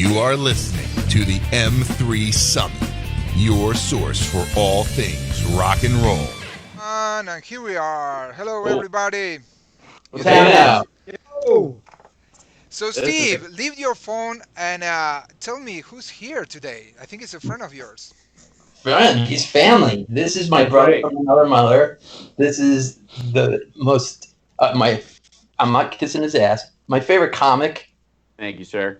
You are listening to the M3 Summit, your source for all things rock and roll. And here we are. Hello, everybody. What's happening? Oh, So, This is Steve, leave your phone and tell me who's here today. I think it's a friend of yours. friend. He's family. This is my brother from another mother. This is the most I'm not kissing his ass. My favorite comic, thank you, sir.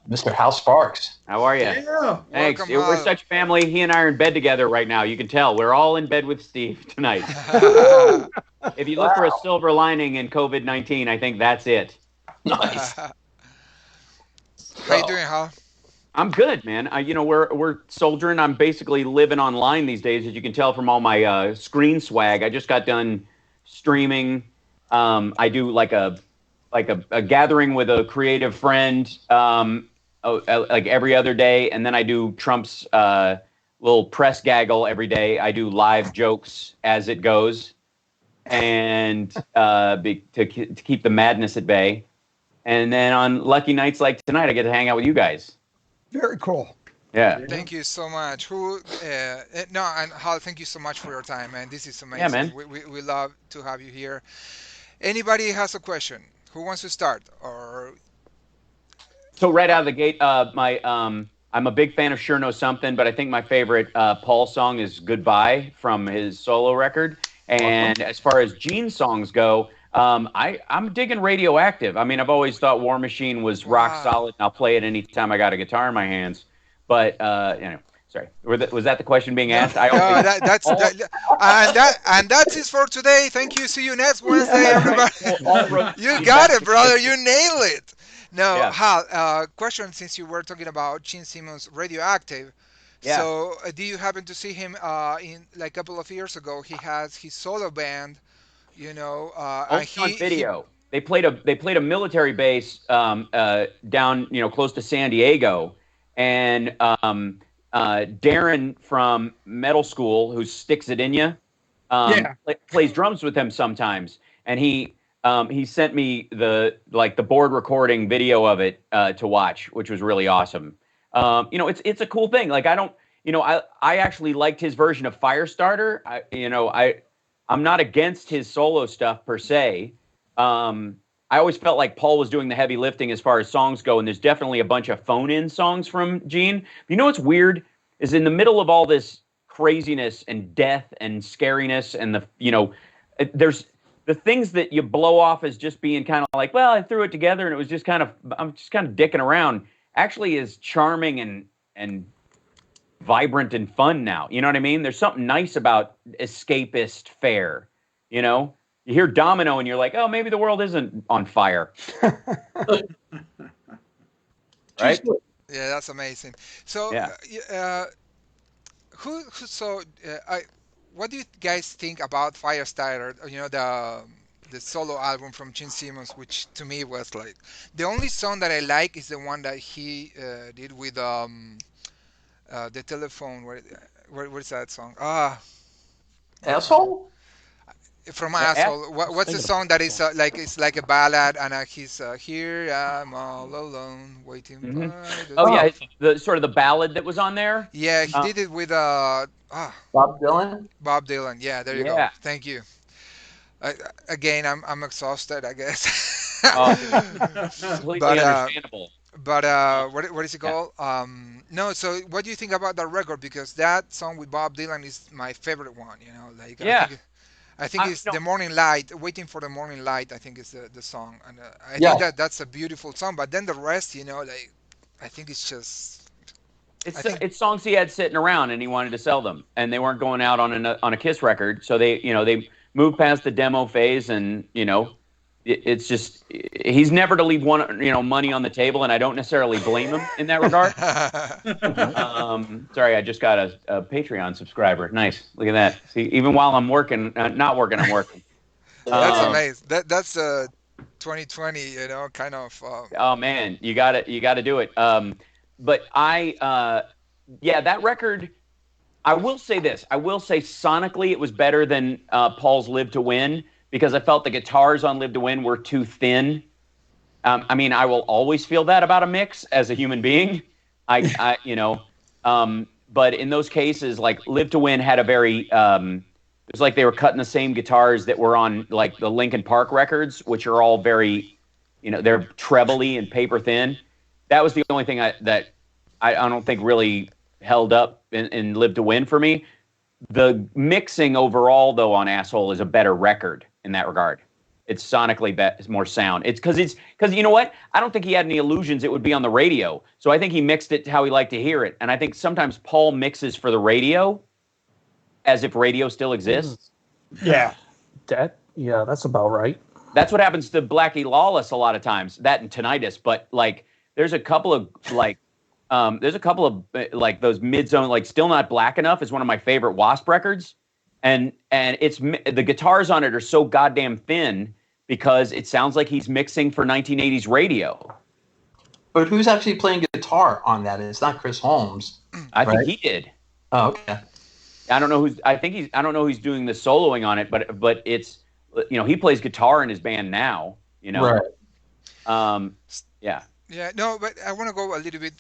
Mr. Hal Sparks. How are you? Yeah. Thanks. Welcome, We're Hal. such family. He and I are in bed together right now. You can tell. We're all in bed with Steve tonight. If you look for a silver lining in COVID-19, I think that's it. Nice. How you doing, Hal? I'm good, man. We're soldiering. I'm basically living online these days, as you can tell from all my screen swag. I just got done streaming. I do like a gathering with a creative friend, like every other day, and then I do Trump's little press gaggle every day. I do live jokes as it goes, and to keep the madness at bay. And then on lucky nights like tonight, I get to hang out with you guys. Very cool. Yeah. Thank you so much. No, and Hal, thank you so much for your time, man. This is amazing. Yeah, man. We love to have you here. Anybody has a question? Who wants to start? Or So right out of the gate, I'm a big fan of Sure Know Something, but I think my favorite Paul song is Goodbye from his solo record. And as far as Gene songs go, I'm digging Radioactive. I mean, I've always thought War Machine was rock Wow. solid, and I'll play it anytime I got a guitar in my hands. But sorry, was that the question being asked? I No, always, and that's it for today. Thank you. See you next Wednesday, everybody. all roads You lead got back it, to- brother. You nailed it. No, Yeah. Hal. Question: since you were talking about Gene Simmons' Radioactive, Yeah. so do you happen to see him in like a couple of years ago? He has his solo band, and Only on video. They played a military base down close to San Diego, and Darren from Metal School, who sticks it in you, plays drums with him sometimes, and he sent me the board recording video of it to watch, which was really awesome. It's a cool thing. Like I actually liked his version of Firestarter. I'm not against his solo stuff per se. I always felt like Paul was doing the heavy lifting as far as songs go, and there's definitely a bunch of phone-in songs from Gene. You know what's weird is in the middle of all this craziness and death and scariness and there's the things that you blow off as just being kind of like, well, I threw it together and it was just I'm just kind of dicking around, actually is charming and vibrant and fun now. You know what I mean? There's something nice about escapist fare, You hear Domino and you're like, oh, maybe the world isn't on fire. Right? Yeah, that's amazing. So, Yeah. what do you guys think about Firestarter? The solo album from Gene Simmons, which to me was like the only song that I like is the one that he did with the telephone. Where's that song? Asshole? From Yeah, Asshole. What's the song that is it's like a ballad and he's here I'm all alone waiting Mhm. by the Oh yeah, it's the sort of the ballad that was on there. Yeah, he did it with Bob Dylan? Bob Dylan. Yeah, there you go. Yeah. Thank you. Again, I'm exhausted, I guess. Oh, completely But understandable. what is it Yeah. called? No. So what do you think about that record? Because that song with Bob Dylan is my favorite one. Like Yeah. I think I- it's no. the morning light. Waiting for the morning light. I think is the song, and I Yeah. think that's a beautiful song. But then the rest, like I think it's just. I think It's songs he had sitting around and he wanted to sell them, and they weren't going out on a Kiss record, so they moved past the demo phase, and it's just he's never to leave money on the table, and I don't necessarily blame him in that regard. Sorry, I just got a Patreon subscriber. Nice, look at that. See, even while I'm working, not working, I'm working. That's Um, amazing. That's 2020, kind of. Oh man, you got to do it. But that record. I will say this. I will say sonically, it was better than Paul's "Live to Win" because I felt the guitars on "Live to Win" were too thin. I mean, I will always feel that about a mix as a human being. But in those cases, like Live to Win had a very, it was like they were cutting the same guitars that were on like the Linkin Park records, which are all very, they're trebly and paper thin. That was the only thing that I don't think really held up in Live to Win for me. The mixing overall, though, on Asshole is a better record in that regard. It's sonically it's more sound. It's because you know what? I don't think he had any illusions it would be on the radio. So I think he mixed it how he liked to hear it. And I think sometimes Paul mixes for the radio as if radio still exists. Yeah. That's about right. That's what happens to Blackie Lawless a lot of times. That and Tinnitus. But like, there's a couple of those mid-zone, like Still Not Black Enough is one of my favorite Wasp records. And it's the guitars on it are so goddamn thin because it sounds like he's mixing for 1980s radio. But who's actually playing guitar on that? It's not Chris Holmes. I think he did. Oh, okay. I don't know who's doing the soloing on it, but it's, he plays guitar in his band now, Right. Yeah. Yeah, no, but I want to go a little bit,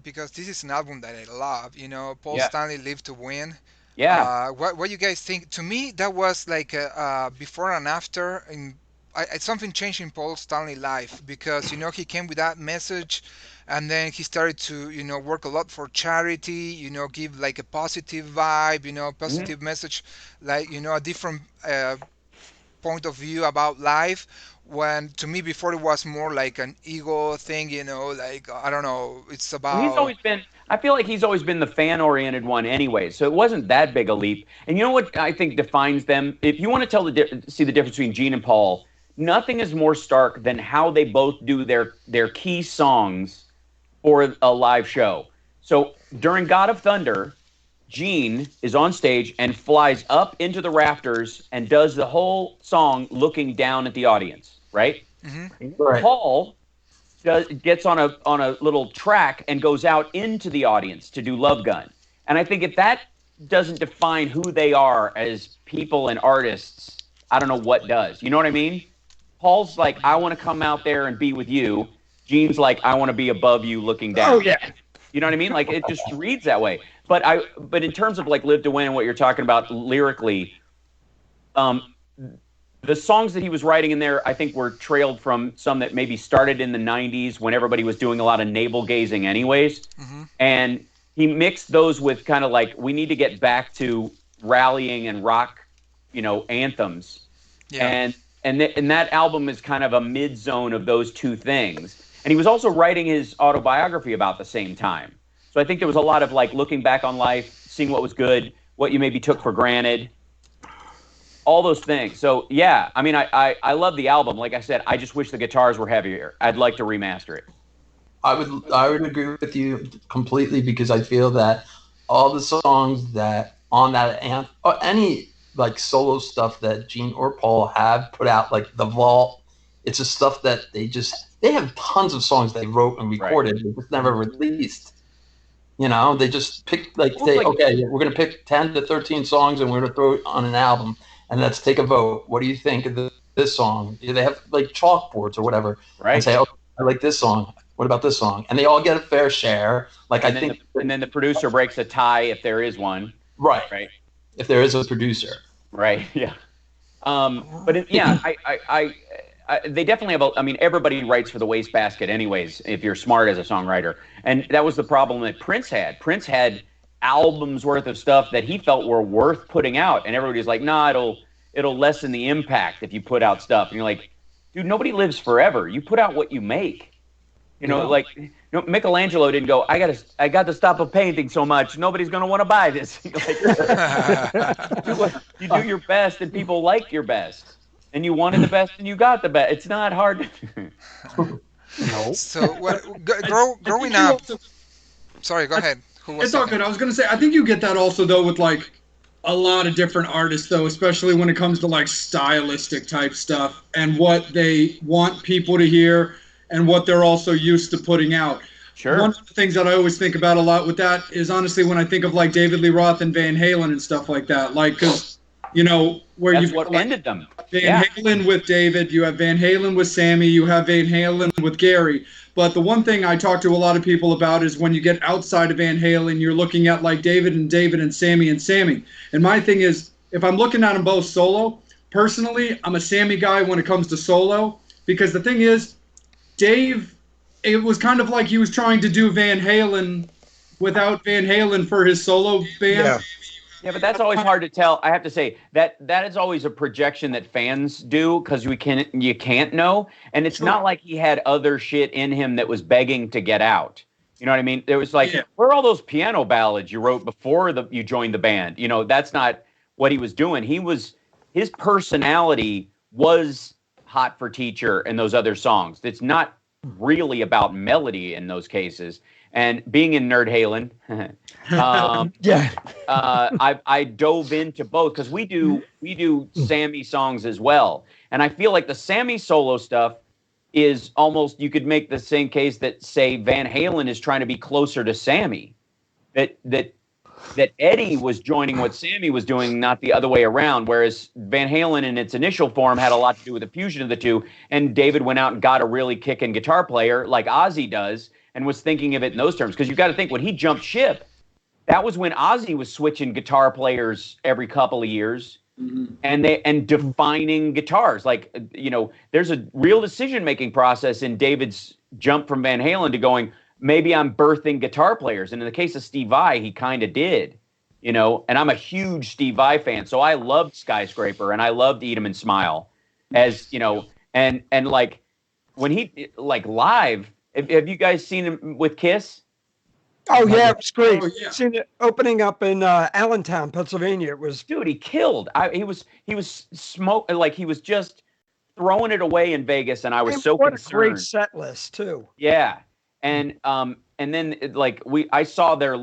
because this is an album that I love, Paul Stanley, Live to Win. Yeah. What you guys think? To me, that was like a before and after. Something changed in Paul Stanley's life because he came with that message, and then he started to work a lot for charity. Give like a positive vibe. Positive message, like a different point of view about life. When to me before it was more like an ego thing, like I don't know. It's about. I feel like he's always been the fan-oriented one anyway, so it wasn't that big a leap. And you know what I think defines them? If you want to see the difference between Gene and Paul, nothing is more stark than how they both do their key songs for a live show. So during God of Thunder, Gene is on stage and flies up into the rafters and does the whole song looking down at the audience, right? Mm-hmm. Right. Paul gets on a little track and goes out into the audience to do Love Gun. And I think if that doesn't define who they are as people and artists, I don't know what does. You know what I mean? Paul's like, I want to come out there and be with you. Gene's like, I want to be above you looking down. Oh, yeah. You know what I mean? Like, it just reads that way. But in terms of like Live to Win and what you're talking about lyrically, the songs that he was writing in there, I think, were trailed from some that maybe started in the 90s when everybody was doing a lot of navel gazing anyways. Mm-hmm. And he mixed those with kind of like, we need to get back to rallying and rock, anthems. Yeah. And that album is kind of a mid-zone of those two things. And he was also writing his autobiography about the same time. So I think there was a lot of like looking back on life, seeing what was good, what you maybe took for granted. All those things. So yeah, I mean, I love the album. Like I said, I just wish the guitars were heavier. I'd like to remaster it. I would agree with you completely because I feel that all the songs that on that or any like solo stuff that Gene or Paul have put out, like The Vault, it's just stuff that they have tons of songs they wrote and recorded, right. They just never released. They just picked okay, we're gonna pick 10 to 13 songs and we're gonna throw it on an album. And let's take a vote. What do you think of this song? They have like chalkboards or whatever. Right. And say, oh, I like this song. What about this song? And they all get a fair share. Like and then the producer breaks a tie if there is one. Right. Right. If there is a producer. Right. Yeah. They definitely have. Everybody writes for the wastebasket, anyways. If you're smart as a songwriter, and that was the problem that Prince had. Prince had albums worth of stuff that he felt were worth putting out, and everybody's like, nah, it'll lessen the impact if you put out stuff. And you're like, dude, nobody lives forever. You put out what you make. Michelangelo didn't go, I got to stop painting so much, nobody's gonna want to buy this. You do your best and people like your best, and you wanted the best and you got the best. It's not hard. No. So growing up, sorry, go ahead. It's all good. I was going to say, I think you get that also, though, with, like, a lot of different artists, though, especially when it comes to, like, stylistic type stuff and what they want people to hear and what they're also used to putting out. Sure. One of the things that I always think about a lot with that is, honestly, when I think of, like, David Lee Roth and Van Halen and stuff like that. Like, because, where That's what ended them. Van Halen with David, you have Van Halen with Sammy, you have Van Halen with Gary. But the one thing I talk to a lot of people about is when you get outside of Van Halen, you're looking at like David and Sammy and Sammy. And my thing is, if I'm looking at them both solo, personally, I'm a Sammy guy when it comes to solo, because the thing is, Dave, it was kind of like he was trying to do Van Halen without Van Halen for his solo band. Yeah, but that's always hard to tell. I have to say that is always a projection that fans do because you can't know, and it's not like he had other shit in him that was begging to get out. You know what I mean? There was like, where are all those piano ballads you wrote before you joined the band? You know, that's not what he was doing. His personality was Hot for Teacher and those other songs. It's not really about melody in those cases. And being in Nerd Halen, I dove into both because we do Sammy songs as well, and I feel like the Sammy solo stuff is almost, you could make the same case that say Van Halen is trying to be closer to Sammy, that Eddie was joining what Sammy was doing, not the other way around. Whereas Van Halen in its initial form had a lot to do with the fusion of the two, and David went out and got a really kicking guitar player like Ozzy does. And was thinking of it in those terms, because you got to think when he jumped ship, that was when Ozzy was switching guitar players every couple of years, and defining guitars. Like, you know, there's a real decision making process in David's jump from Van Halen to going, maybe I'm birthing guitar players. And in the case of Steve Vai, he kind of did, you know. And I'm a huge Steve Vai fan, so I loved Skyscraper and I loved Eat 'Em and Smile, as you know, and like when he like live. Have you guys seen him with Kiss? Oh yeah, it was great. Oh, yeah. Seen it opening up in Allentown, Pennsylvania. It was, dude, he killed. He was like he was just throwing it away in Vegas, and I was so what concerned. a great set list too. Yeah, and then I saw their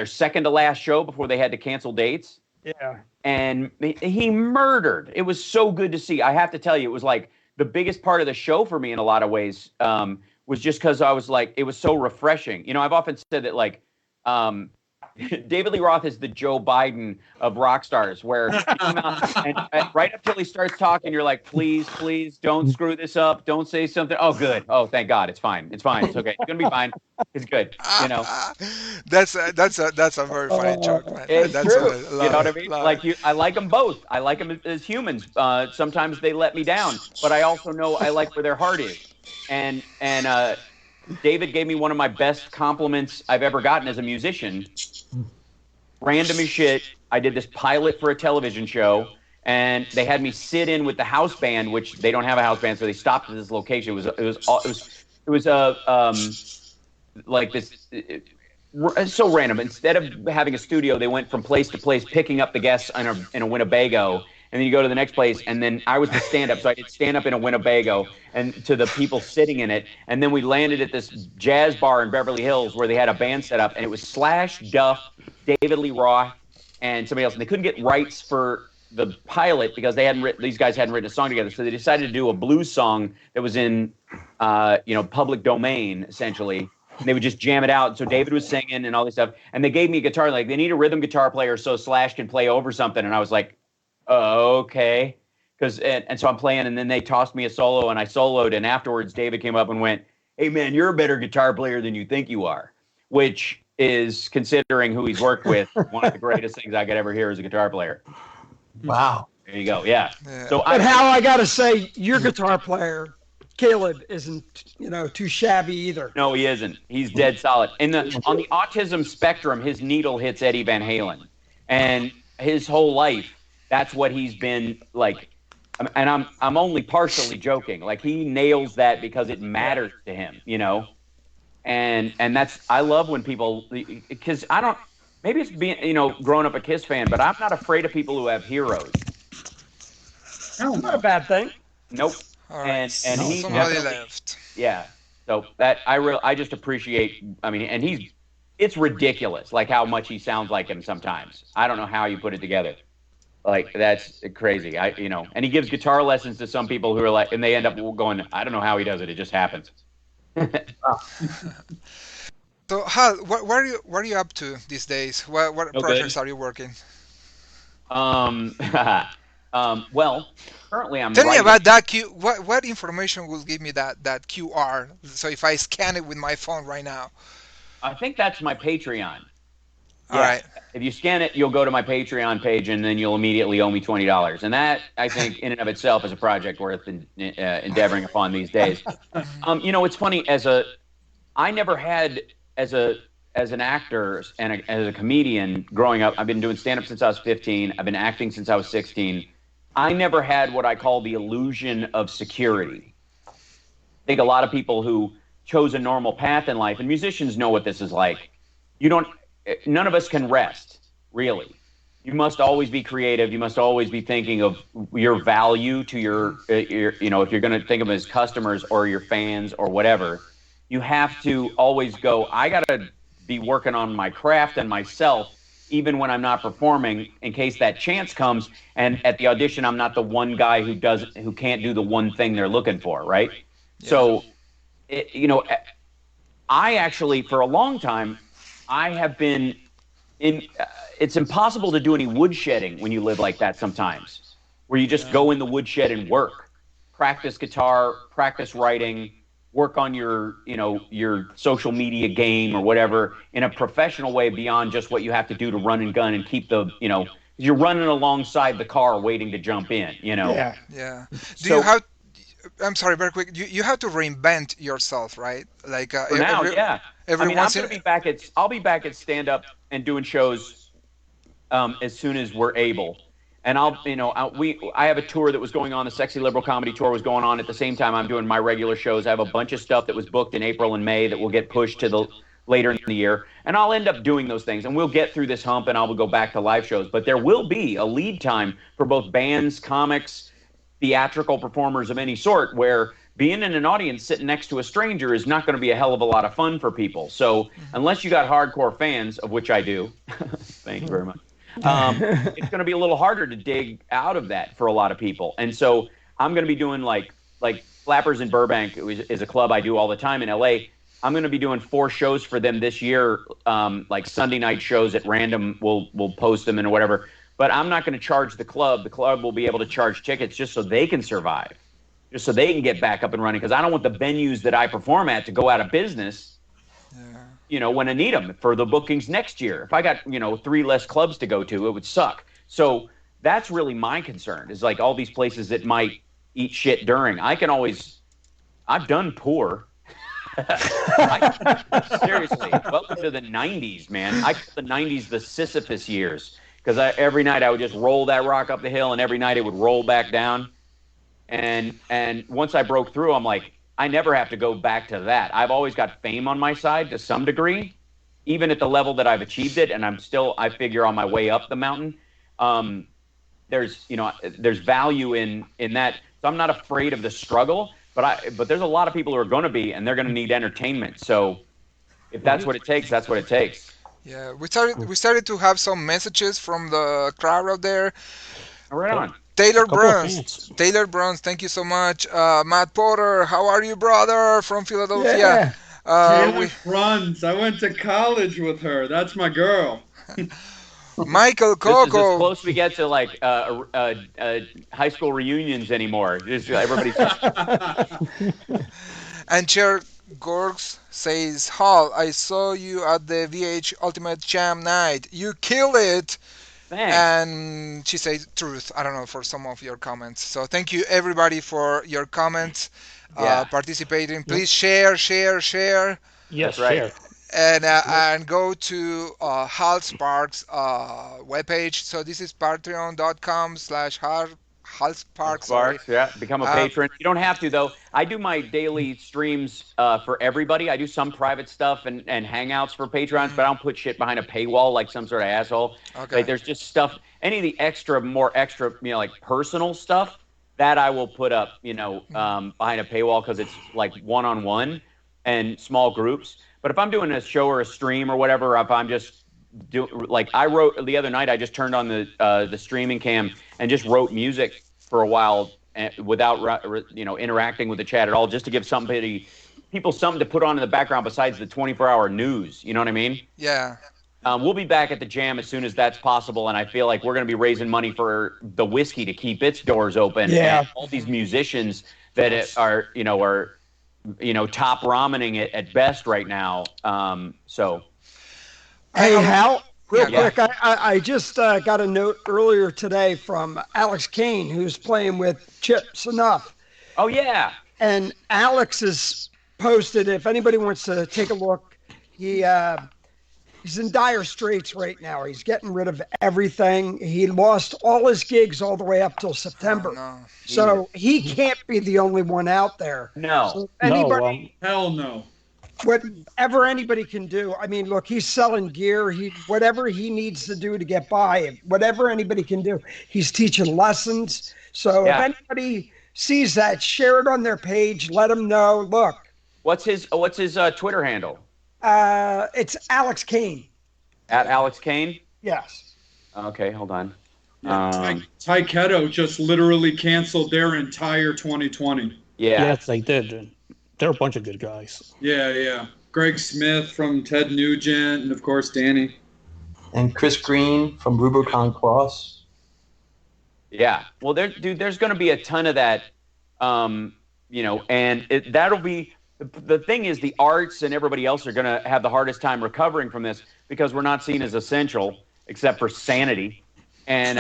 second to last show before they had to cancel dates. Yeah, and he murdered. It was so good to see. I have to tell you, it was like the biggest part of the show for me in a lot of ways, was just because I was like, it was so refreshing. You know, I've often said that like, David Lee Roth is the Joe Biden of rock stars, where he came out and right up till he starts talking, you're like, please, don't screw this up. Don't say something. Oh, good. Oh, thank God. It's fine. It's fine. It's okay. It's going to be fine. It's good. You know, that's a very funny joke, man. it's That's true. a You know what I mean? I like them both. I like them as humans. Sometimes they let me down, but I also know I like where their heart is. And David gave me one of my best compliments I've ever gotten as a musician. Random as shit. I did this pilot for a television show, and they had me sit in with the house band, which they don't have a house band, so they stopped at this location. It was like this. It's so random. Instead of having a studio, they went from place to place, picking up the guests in a Winnebago. And then you go to the next place, and then I was the stand-up, so I did stand-up in a Winnebago and to the people sitting in it. And then we landed at this jazz bar in Beverly Hills where they had a band set up, and it was Slash, Duff, David Lee Roth, and somebody else. And they couldn't get rights for the pilot because these guys hadn't written a song together. So they decided to do a blues song that was in, public domain, essentially. And they would just jam it out. So David was singing and all this stuff. And they gave me a guitar. Like, they need a rhythm guitar player so Slash can play over something. And I was like, okay. And so I'm playing, and then they tossed me a solo, and I soloed. And afterwards, David came up and went, hey, man, you're a better guitar player than you think you are, which is, considering who he's worked with, one of the greatest things I could ever hear as a guitar player. Wow. There you go. Yeah. So but Hal, I got to say, your guitar player, Caleb, isn't, too shabby either. No, he isn't. He's dead solid. On the autism spectrum, his needle hits Eddie Van Halen. And his whole life, that's what he's been like. And I'm only partially joking. Like, he nails that because it matters to him, And that's, I love when people, because maybe it's being, growing up a Kiss fan, but I'm not afraid of people who have heroes. Oh, not a bad thing. Nope. All right. And he somebody left. Yeah. So that I just appreciate. I mean, and it's ridiculous, like how much he sounds like him sometimes. I don't know how you put it together. Like, that's crazy. And he gives guitar lessons to some people who are like, and they end up going, I don't know how he does it. It just happens. So Hal, what are you up to these days? What projects are you working? Well, currently I'm Tell me writing. about that What information will give me that QR? So if I scan it with my phone right now. I think that's my Patreon. All Yeah. right. If you scan it, you'll go to my Patreon page, and then you'll immediately owe me $20. And that, I think, in and of itself, is a project worth endeavoring upon these days. It's funny. I never had as an actor and as a comedian growing up. I've been doing stand up since I was 15. I've been acting since I was 16. I never had what I call the illusion of security. I think a lot of people who chose a normal path in life, and musicians know what this is like. None of us can rest, really. You must always be creative. You must always be thinking of your value to your if you're going to think of them as customers or your fans or whatever, you have to always go, I got to be working on my craft and myself, even when I'm not performing, in case that chance comes. And at the audition, I'm not the one guy who can't do the one thing they're looking for, right? Yeah. So, I actually, for a long time, I have been it's impossible to do any woodshedding when you live like that sometimes, where you just go in the woodshed and work, practice guitar, practice writing, work on your social media game or whatever in a professional way beyond just what you have to do to run and gun and keep you're running alongside the car waiting to jump in, Yeah. I'm sorry, very quick. You have to reinvent yourself, right? Like for now, yeah. I'll be back at stand up and doing shows as soon as we're able. And I have a tour that was going on. The Sexy Liberal Comedy Tour was going on at the same time I'm doing my regular shows. I have a bunch of stuff that was booked in April and May that will get pushed to the later in the year. And I'll end up doing those things. And we'll get through this hump and I will go back to live shows. But there will be a lead time for both bands, comics, theatrical performers of any sort, where being in an audience sitting next to a stranger is not going to be a hell of a lot of fun for people. So unless you got hardcore fans, of which I do, thank you very much, it's going to be a little harder to dig out of that for a lot of people. And so I'm going to be doing like Flappers in Burbank is a club I do all the time in LA. I'm going to be doing 4 shows for them this year, like Sunday night shows at random. We'll post them and whatever. But I'm not going to charge the club. The club will be able to charge tickets just so they can survive, just so they can get back up and running. Because I don't want the venues that I perform at to go out of business, when I need them for the bookings next year. If I got, 3 less clubs to go to, it would suck. So that's really my concern, is like all these places that might eat shit during. I've done poor. Seriously, welcome to the 90s, man. I call the 90s the Sisyphus years. Because every night I would just roll that rock up the hill, and every night it would roll back down. And once I broke through, I'm like, I never have to go back to that. I've always got fame on my side to some degree, even at the level that I've achieved it, and I figure, on my way up the mountain. There's value in that. So I'm not afraid of the struggle, but there's a lot of people who are going to be, and they're going to need entertainment. So if that's what it takes, that's what it takes. Yeah, we started to have some messages from the crowd out there. Right on. Taylor Bruns, thank you so much. Matt Porter, how are you, brother? From Philadelphia. Taylor Bruns, I went to college with her. That's my girl. Michael Coco. This is as close we get to like high school reunions anymore. Just everybody's. And Chair Gorgs says, Hal, I saw you at the VH Ultimate Jam night. You kill it. Thanks. And she says truth. I don't know, for some of your comments. So thank you, everybody, for your comments, participating. Please share. Yes, that's right. share. And go to Hal Sparks webpage. So this is patreon.com/Hal Sparks. Yeah, become a patron. You don't have to, though. I do my daily streams for everybody. I do some private stuff and hangouts for patrons, but I don't put shit behind a paywall like some sort of asshole. Okay. Like, there's just stuff, any of the more extra, like personal stuff that I will put up, behind a paywall, because it's like one-on-one and small groups. But if I'm doing a show or a stream or whatever, if I'm just I wrote the other night, I just turned on the streaming cam and just wrote music for a while without interacting with the chat at all, just to give people something to put on in the background besides the 24-hour news. You know what I mean? Yeah. We'll be back at the Jam as soon as that's possible, and I feel like we're going to be raising money for the whiskey to keep its doors open. Yeah. And all these musicians that are top ramening it at best right now. Hey, Hal, real Yeah. quick, I just got a note earlier today from Alex Kane, who's playing with Chips Enough. Oh yeah. And Alex has posted, if anybody wants to take a look, he's in dire straits right now. He's getting rid of everything. He lost all his gigs all the way up till September. Oh, no. So he can't be the only one out there. No. So anybody, Hell no. whatever anybody can do. I mean, look, he's selling gear. Whatever he needs to do to get by, whatever anybody can do. He's teaching lessons. So Yeah. if anybody sees that, share it on their page. Let them know. Look, What's his Twitter handle? it's Alex Kane. At Alex Kane? Yes. Okay, hold on. Ty Ketto just literally canceled their entire 2020. Yeah. Yes, they did. They're a bunch of good guys. Yeah. Greg Smith from Ted Nugent, and of course Danny. And Chris Green from Rubicon Cross. Yeah. Well, there's going to be a ton of that, and that'll be the thing is the arts and everybody else are going to have the hardest time recovering from this because we're not seen as essential except for sanity. And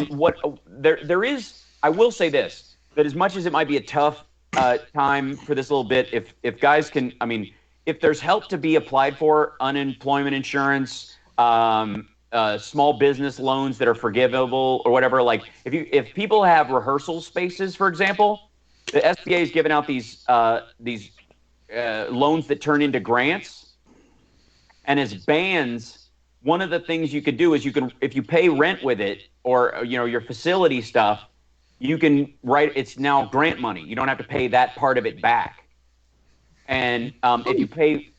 what there is, I will say this, that as much as it might be a tough time for this little bit, if guys can, I mean, if there's help to be applied for, unemployment insurance, small business loans that are forgivable or whatever, like if people have rehearsal spaces, for example, the SBA is giving out these loans that turn into grants. And as bands, one of the things you could do is if you pay rent with it or, your facility stuff, you can write, it's now grant money. You don't have to pay that part of it back. And if you pay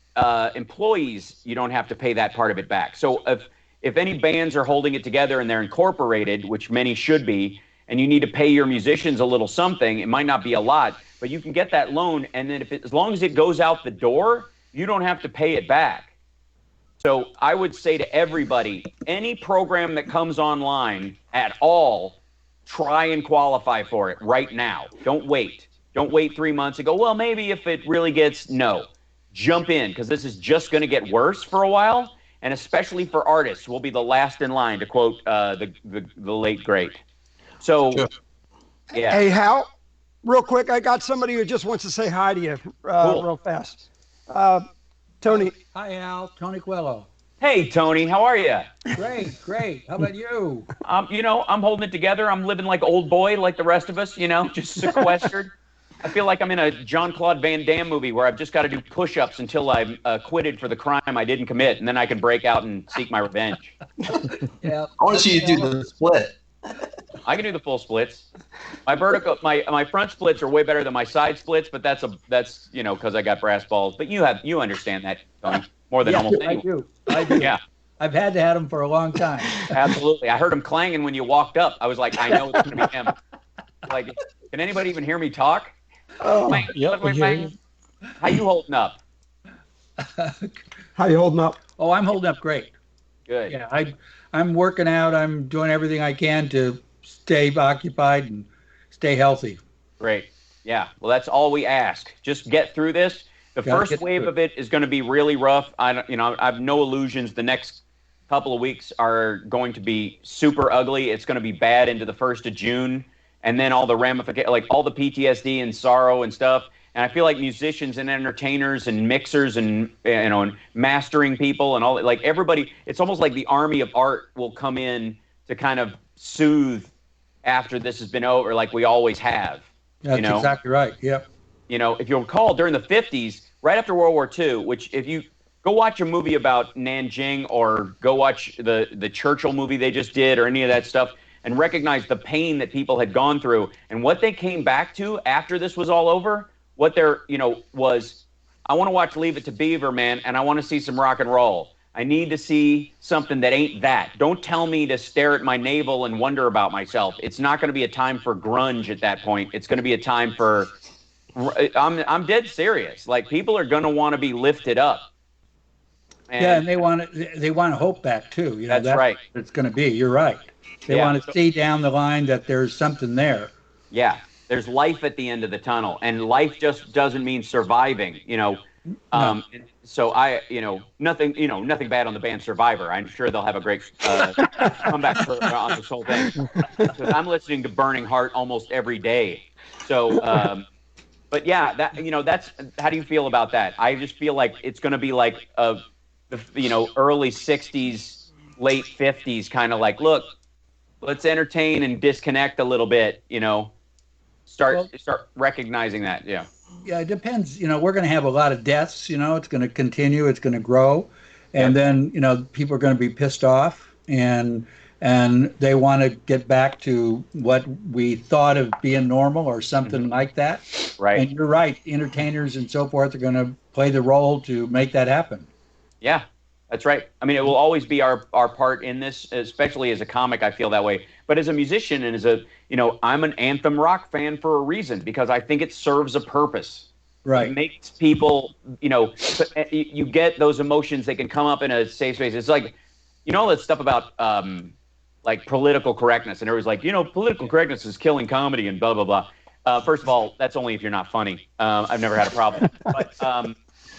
employees, you don't have to pay that part of it back. So if any bands are holding it together and they're incorporated, which many should be, and you need to pay your musicians a little something, it might not be a lot, but you can get that loan, and then as long as it goes out the door, you don't have to pay it back. So I would say to everybody, any program that comes online at all, try and qualify for it right now. Don't wait. Don't wait 3 months and go, well, maybe if it really gets, no. Jump in, because this is just going to get worse for a while, and especially for artists, we'll be the last in line, to quote the late great. So, Sure. Yeah. Hey, Hal, real quick, I got somebody who just wants to say hi to you real fast. Tony. Hi, Al. Tony Quello. Hey, Tony, how are you? Great. How about you? I'm holding it together. I'm living like old boy, like the rest of us, just sequestered. I feel like I'm in a Jean-Claude Van Damme movie where I've just got to do push-ups until I'm acquitted for the crime I didn't commit, and then I can break out and seek my revenge. Yeah. I want to see you do the split. I can do the full splits. My vertical, my front splits are way better than my side splits, but that's because I got brass balls. But you understand that, Tony, more than almost anyone. I do. Yeah, I've had to have them for a long time. absolutely. I heard him clanging when you walked up. I was like, I know it's gonna be him. Like, can anybody even hear me talk? Yep, we hear you. How you holding up? How you holding up? Oh, I'm holding up great. Good. Yeah, I'm working out. I'm doing everything I can to stay occupied and stay healthy. Great. Yeah. Well, that's all we ask. Just get through this. The first wave of it is going to be really rough. I have no illusions. The next couple of weeks are going to be super ugly. It's going to be bad into the 1st of June, and then all the ramifications, like all the PTSD and sorrow and stuff. And I feel like musicians and entertainers and mixers and and mastering people and all, like everybody, it's almost like the army of art will come in to kind of soothe after this has been over, like we always have. That's exactly right. Yep. If you'll recall, during the 50s, right after World War II, which if you go watch a movie about Nanjing or go watch the Churchill movie they just did or any of that stuff and recognize the pain that people had gone through and what they came back to after this was all over, what their, was, I want to watch Leave It to Beaver, man, and I want to see some rock and roll. I need to see something that ain't that. Don't tell me to stare at my navel and wonder about myself. It's not going to be a time for grunge at that point. It's going to be a time for, I'm dead serious. Like, people are going to want to be lifted up. And they want hope back too. You know, that's right. What it's going to be. You're right. They want to see down the line that there's something there. Yeah, there's life at the end of the tunnel, and life just doesn't mean surviving. You know, so nothing bad on the band Survivor. I'm sure they'll have a great comeback on this whole thing. Because I'm listening to Burning Heart almost every day. So, but yeah, that's how do you feel about that? I just feel like it's going to be like early '60s, late '50s kind of like, look, let's entertain and disconnect a little bit. Start recognizing that. Yeah. Yeah, it depends. We're going to have a lot of deaths. It's going to continue. It's going to grow, and then people are going to be pissed off, and they want to get back to what we thought of being normal or something like that. Right. And you're right. Entertainers and so forth are going to play the role to make that happen. Yeah, that's right. I mean, it will always be our part in this, especially as a comic. I feel that way. But as a musician and I'm an anthem rock fan for a reason, because I think it serves a purpose. Right. It makes people, you get those emotions that can come up in a safe space. It's like, all that stuff about like political correctness. And everybody's like, political correctness is killing comedy and blah, blah, blah. First of all, that's only if you're not funny. I've never had a problem. But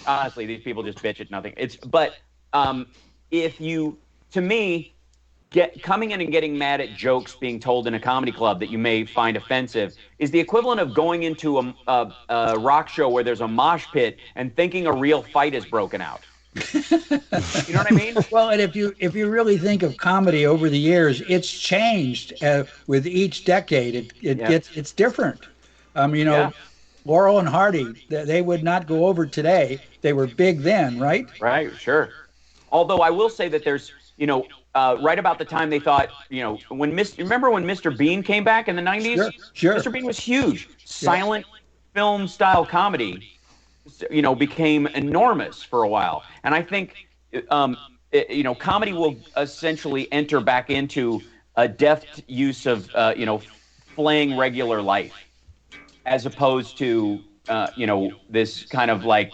honestly, these people just bitch at nothing. If you, to me, coming in and getting mad at jokes being told in a comedy club that you may find offensive is the equivalent of going into a rock show where there's a mosh pit and thinking a real fight is broken out. You know what I mean? Well, and if you really think of comedy over the years, it's changed with each decade. It's different. Laurel and Hardy, they would not go over today. They were big then, right? Right, sure. Although I will say that there's, right about the time they thought, remember when Mr. Bean came back in the 90s? Sure. Mr. Bean was huge. Silent film style comedy, became enormous for a while. And I think, comedy will essentially enter back into a deft use of, flaying regular life, as opposed to, this kind of like,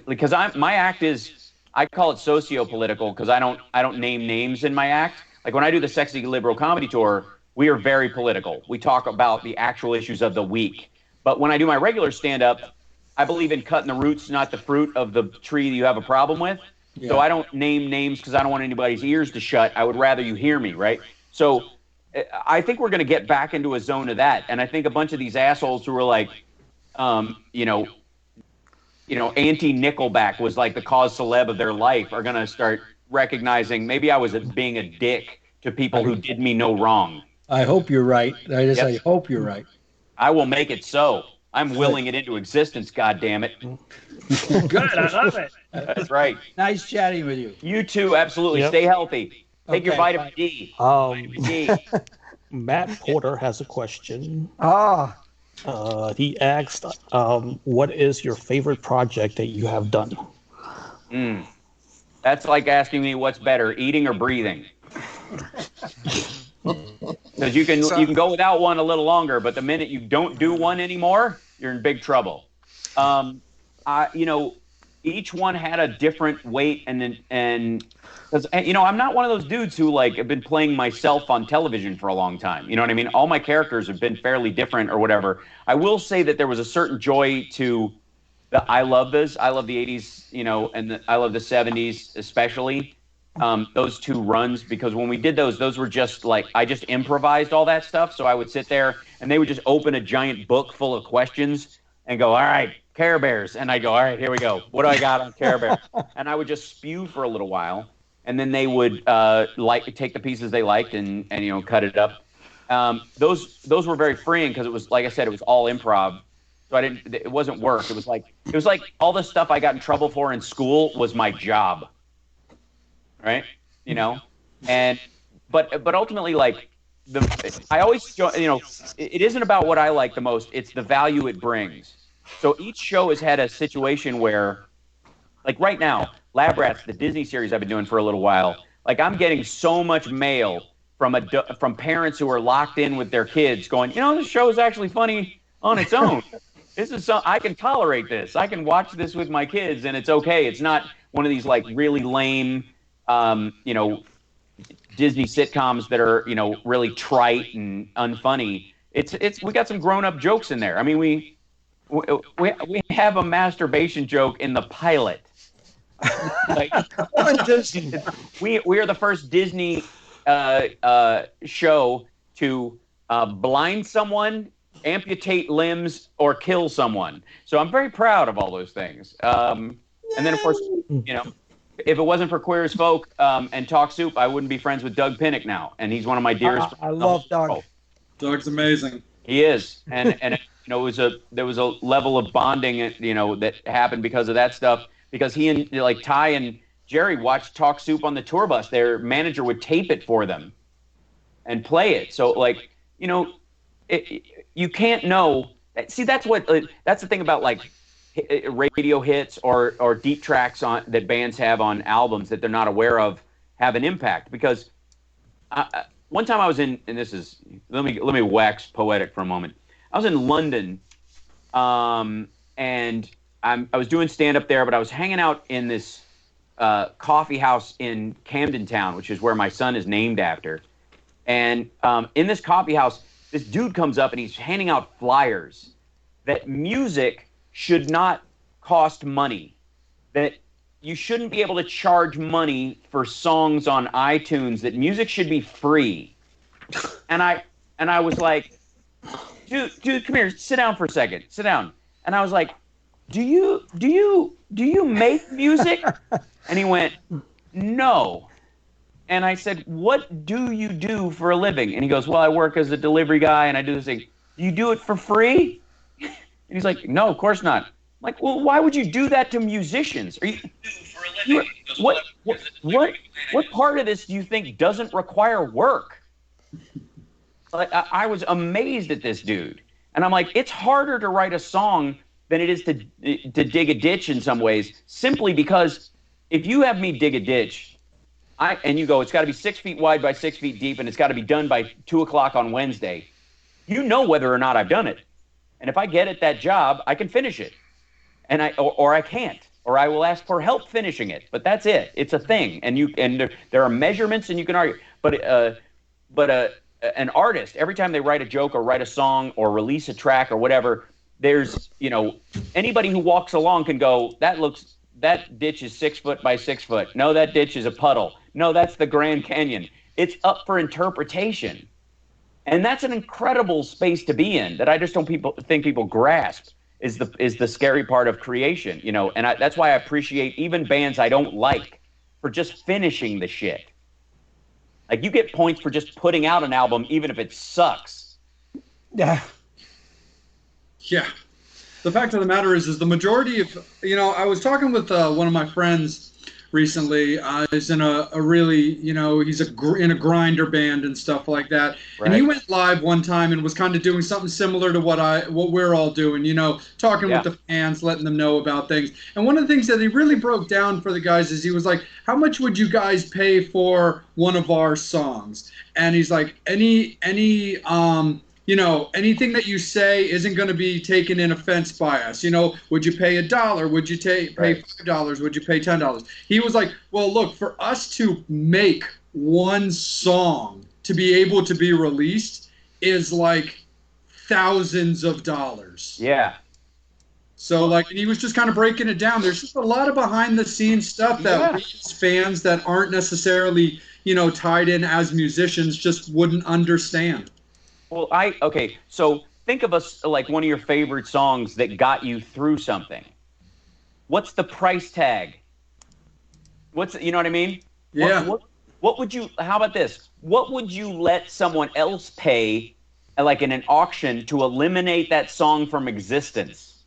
because my act is, I call it socio-political because I don't name names in my act. Like when I do the Sexy Liberal Comedy Tour, we are very political. We talk about the actual issues of the week. But when I do my regular stand-up, I believe in cutting the roots, not the fruit of the tree you have a problem with. Yeah. So I don't name names because I don't want anybody's ears to shut. I would rather you hear me, right? So I think we're going to get back into a zone of that. And I think a bunch of these assholes who are like, anti-Nickelback was like the cause celeb of their life are going to start recognizing maybe I was being a dick to people who did me no wrong. I hope you're right. I hope you're right. I will make it so. I'm willing it into existence, goddammit. Good, I love it. That's right. Nice chatting with you. You too, absolutely. Yep. Stay healthy. Take your vitamin D. Vitamin D. Matt Porter has a question. He asked, what is your favorite project that you have done? That's like asking me what's better, eating or breathing. Because you can go without one a little longer, but the minute you don't do one anymore, you're in big trouble. Each one had a different weight, and because I'm not one of those dudes who like have been playing myself on television for a long time. You know what I mean? All my characters have been fairly different or whatever. I will say that there was a certain joy to I love the 80s, and I love the 70s especially. Those two runs, because when we did those were just like I just improvised all that stuff. So I would sit there and they would just open a giant book full of questions and go, all right, Care Bears. And I go, all right, here we go. What do I got on Care Bears? And I would just spew for a little while. And then they would take the pieces they liked and cut it up. Those were very freeing because it was, like I said, it was all improv. So it wasn't work. It was like all the stuff I got in trouble for in school was my job. Right? But ultimately, like I always, it isn't about what I like the most. It's the value it brings. So each show has had a situation where, like right now, Lab Rats, the Disney series I've been doing for a little while, like I'm getting so much mail from parents who are locked in with their kids going, this show is actually funny on its own. I can tolerate this. I can watch this with my kids and it's okay. It's not one of these like really lame, you know, Disney sitcoms that are, you know, really trite and unfunny. We got some grown up jokes in there. I mean, we have a masturbation joke in the pilot. Like, we are the first Disney show to blind someone, amputate limbs, or kill someone. So I'm very proud of all those things. And then, of course, you know, if it wasn't for Queer as Folk and Talk Soup, I wouldn't be friends with Doug Pinnick now, and he's one of my dearest friends. I love Doug. Doug's amazing. He is, and you know, there was a level of bonding, you know, that happened because of that stuff. Because he and like Ty and Jerry watched Talk Soup on the tour bus. Their manager would tape it for them and play it. So like, you know, you can't know. See, that's the thing about like radio hits or deep tracks that bands have on albums that they're not aware of have an impact. Because one time I was in, and this is, let me wax poetic for a moment. I was in London, and I was doing stand-up there, but I was hanging out in this coffee house in Camden Town, which is where my son is named after. And in this coffee house, this dude comes up and he's handing out flyers that music should not cost money, that you shouldn't be able to charge money for songs on iTunes, that music should be free. And I was like, dude, come here, sit down for a second, sit down. And I was like, do you make music? And he went, no. And I said, what do you do for a living? And he goes, well, I work as a delivery guy and I do this thing. Do you do it for free? And he's like, no, of course not. I'm like, well, why would you do that to musicians? What part of this do you think doesn't require work? Like, I was amazed at this dude. And I'm like, it's harder to write a song than it is to dig a ditch in some ways, simply because if you have me dig a ditch, and you go, it's got to be 6 feet wide by 6 feet deep, and it's got to be done by 2:00 on Wednesday, you know whether or not I've done it. And if I get at that job, I can finish it, and or I can't, or I will ask for help finishing it. But that's it. It's a thing, and there are measurements, and you can argue. But an artist, every time they write a joke or write a song or release a track or whatever, there's, you know, anybody who walks along can go, that ditch is 6 foot by 6 foot. No, that ditch is a puddle. No, that's the Grand Canyon. It's up for interpretation. And that's an incredible space to be in that I just don't think people grasp is the scary part of creation, you know. And that's why I appreciate even bands I don't like for just finishing the shit. Like, you get points for just putting out an album, even if it sucks. Yeah. Yeah. The fact of the matter is the majority of, you know, I was talking with one of my friends recently. He's in a really, you know, he's in a grinder band and stuff like that. Right. And he went live one time and was kind of doing something similar to what we're all doing, you know, talking with the fans, letting them know about things. And one of the things that he really broke down for the guys is he was like, how much would you guys pay for one of our songs? And he's like, you know, anything that you say isn't going to be taken in offense by us. You know, would you pay $1? Would you pay $5? Would you pay $10? He was like, well, look, for us to make one song to be able to be released is like thousands of dollars. Yeah. So, like, and he was just kind of breaking it down. There's just a lot of behind-the-scenes stuff that we as fans that aren't necessarily, you know, tied in as musicians just wouldn't understand. Well, okay, so think of us like one of your favorite songs that got you through something. What's the price tag? You know what I mean? Yeah. What would you, how about this? What would you let someone else pay, like in an auction, to eliminate that song from existence?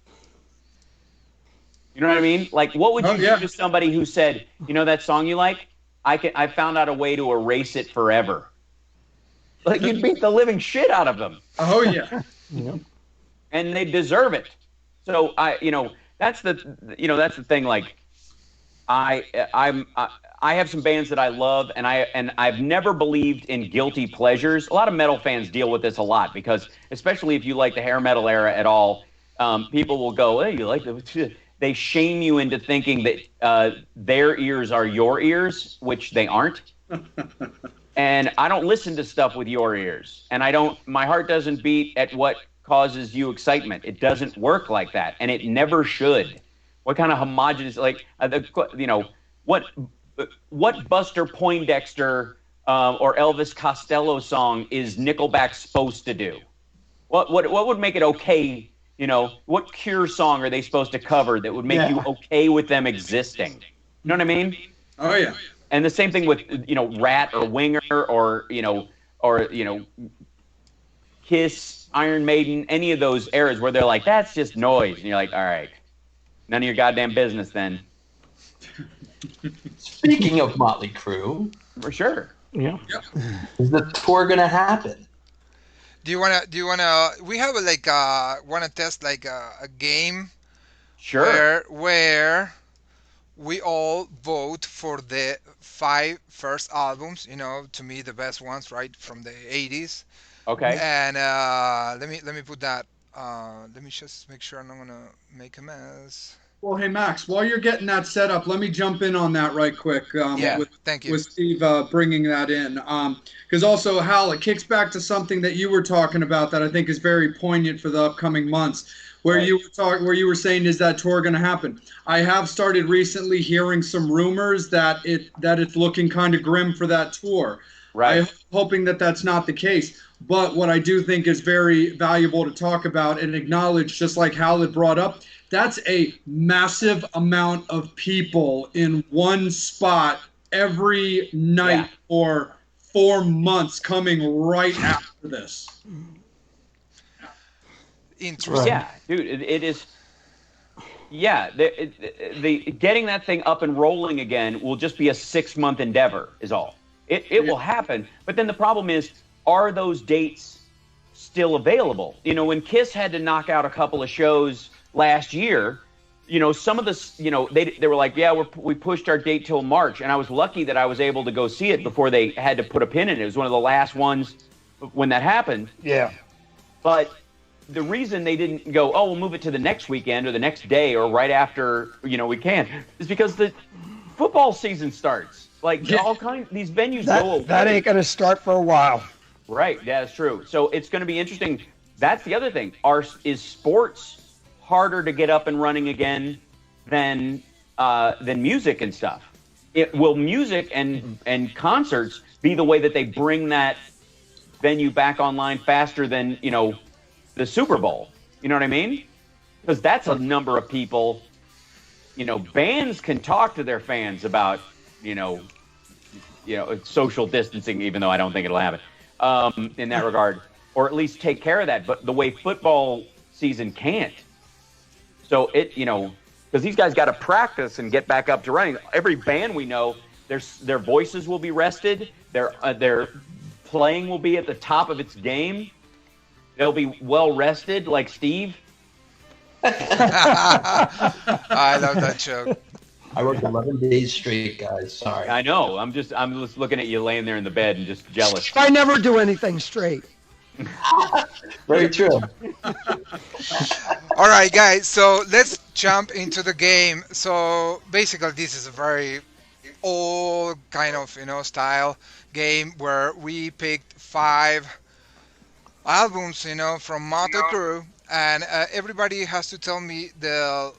You know what I mean? Like, what would you do to somebody who said, you know that song you like? I found out a way to erase it forever. Like, you'd beat the living shit out of them. Oh yeah. And they deserve it. So that's the thing. Like, I have some bands that I love, and I've never believed in guilty pleasures. A lot of metal fans deal with this a lot because, especially if you like the hair metal era at all, people will go, "Hey, you like the?" they shame you into thinking that their ears are your ears, which they aren't. And I don't listen to stuff with your ears, and my heart doesn't beat at what causes you excitement. It doesn't work like that, and it never should. What kind of homogenous, like, what Buster Poindexter or Elvis Costello song is Nickelback supposed to do? What would make it okay? What Cure song are they supposed to cover that would make you okay with them existing? You know what I mean? Oh yeah. And the same thing with Rat or Winger or Kiss, Iron Maiden, any of those eras where they're like, that's just noise, and you're like, all right, none of your goddamn business then. Speaking of Motley Crue, For sure. Yeah. is the tour gonna happen? Do you wanna? We have wanna test like a game Sure. where we all vote for the 5 first albums. To me the best ones, right from the 80s. Okay. And let me put that. Let me just make sure I'm not gonna make a mess. Well, hey Max, while you're getting that set up, let me jump in on that right quick. Thank you. With Steve bringing that in, because also Hal, it kicks back to something that you were talking about that I think is very poignant for the upcoming months. Where you were saying, is that tour going to happen? I have started recently hearing some rumors that it's looking kind of grim for that tour. Right. I'm hoping that that's not the case. But what I do think is very valuable to talk about and acknowledge, just like Hal had brought up, that's a massive amount of people in one spot every night for 4 months coming right after this. Interesting. Yeah, dude, it is. Yeah, the getting that thing up and rolling again will just be a 6-month endeavor, is all. It will happen, but then the problem is, are those dates still available? When Kiss had to knock out a couple of shows last year, some of the, they were like, yeah, we pushed our date till March, and I was lucky that I was able to go see it before they had to put a pin in it. It was one of the last ones when that happened. Yeah. But the reason they didn't go, oh, we'll move it to the next weekend or the next day or right after, we can, is because the football season starts. All kinds, these venues go away. That ain't going to start for a while. Right, yeah, that's true. So it's going to be interesting. That's the other thing. Is sports harder to get up and running again than music and stuff? Will music and concerts be the way that they bring that venue back online faster than, the Super Bowl? You know what I mean? Because that's a number of people. Bands can talk to their fans about, social distancing, even though I don't think it'll happen in that regard, or at least take care of that. But the way football season can't. So because these guys got to practice and get back up to running. Every band we know, their voices will be rested. Their playing will be at the top of its game. They'll be well rested, like Steve. I love that joke. I worked 11 days straight, guys. Sorry. I know. I'm just looking at you laying there in the bed and just jealous. I never do anything straight. Very true. All right, guys. So let's jump into the game. So basically, this is a very old kind of style game where we picked 5 albums from Motley Crue, and everybody has to tell me the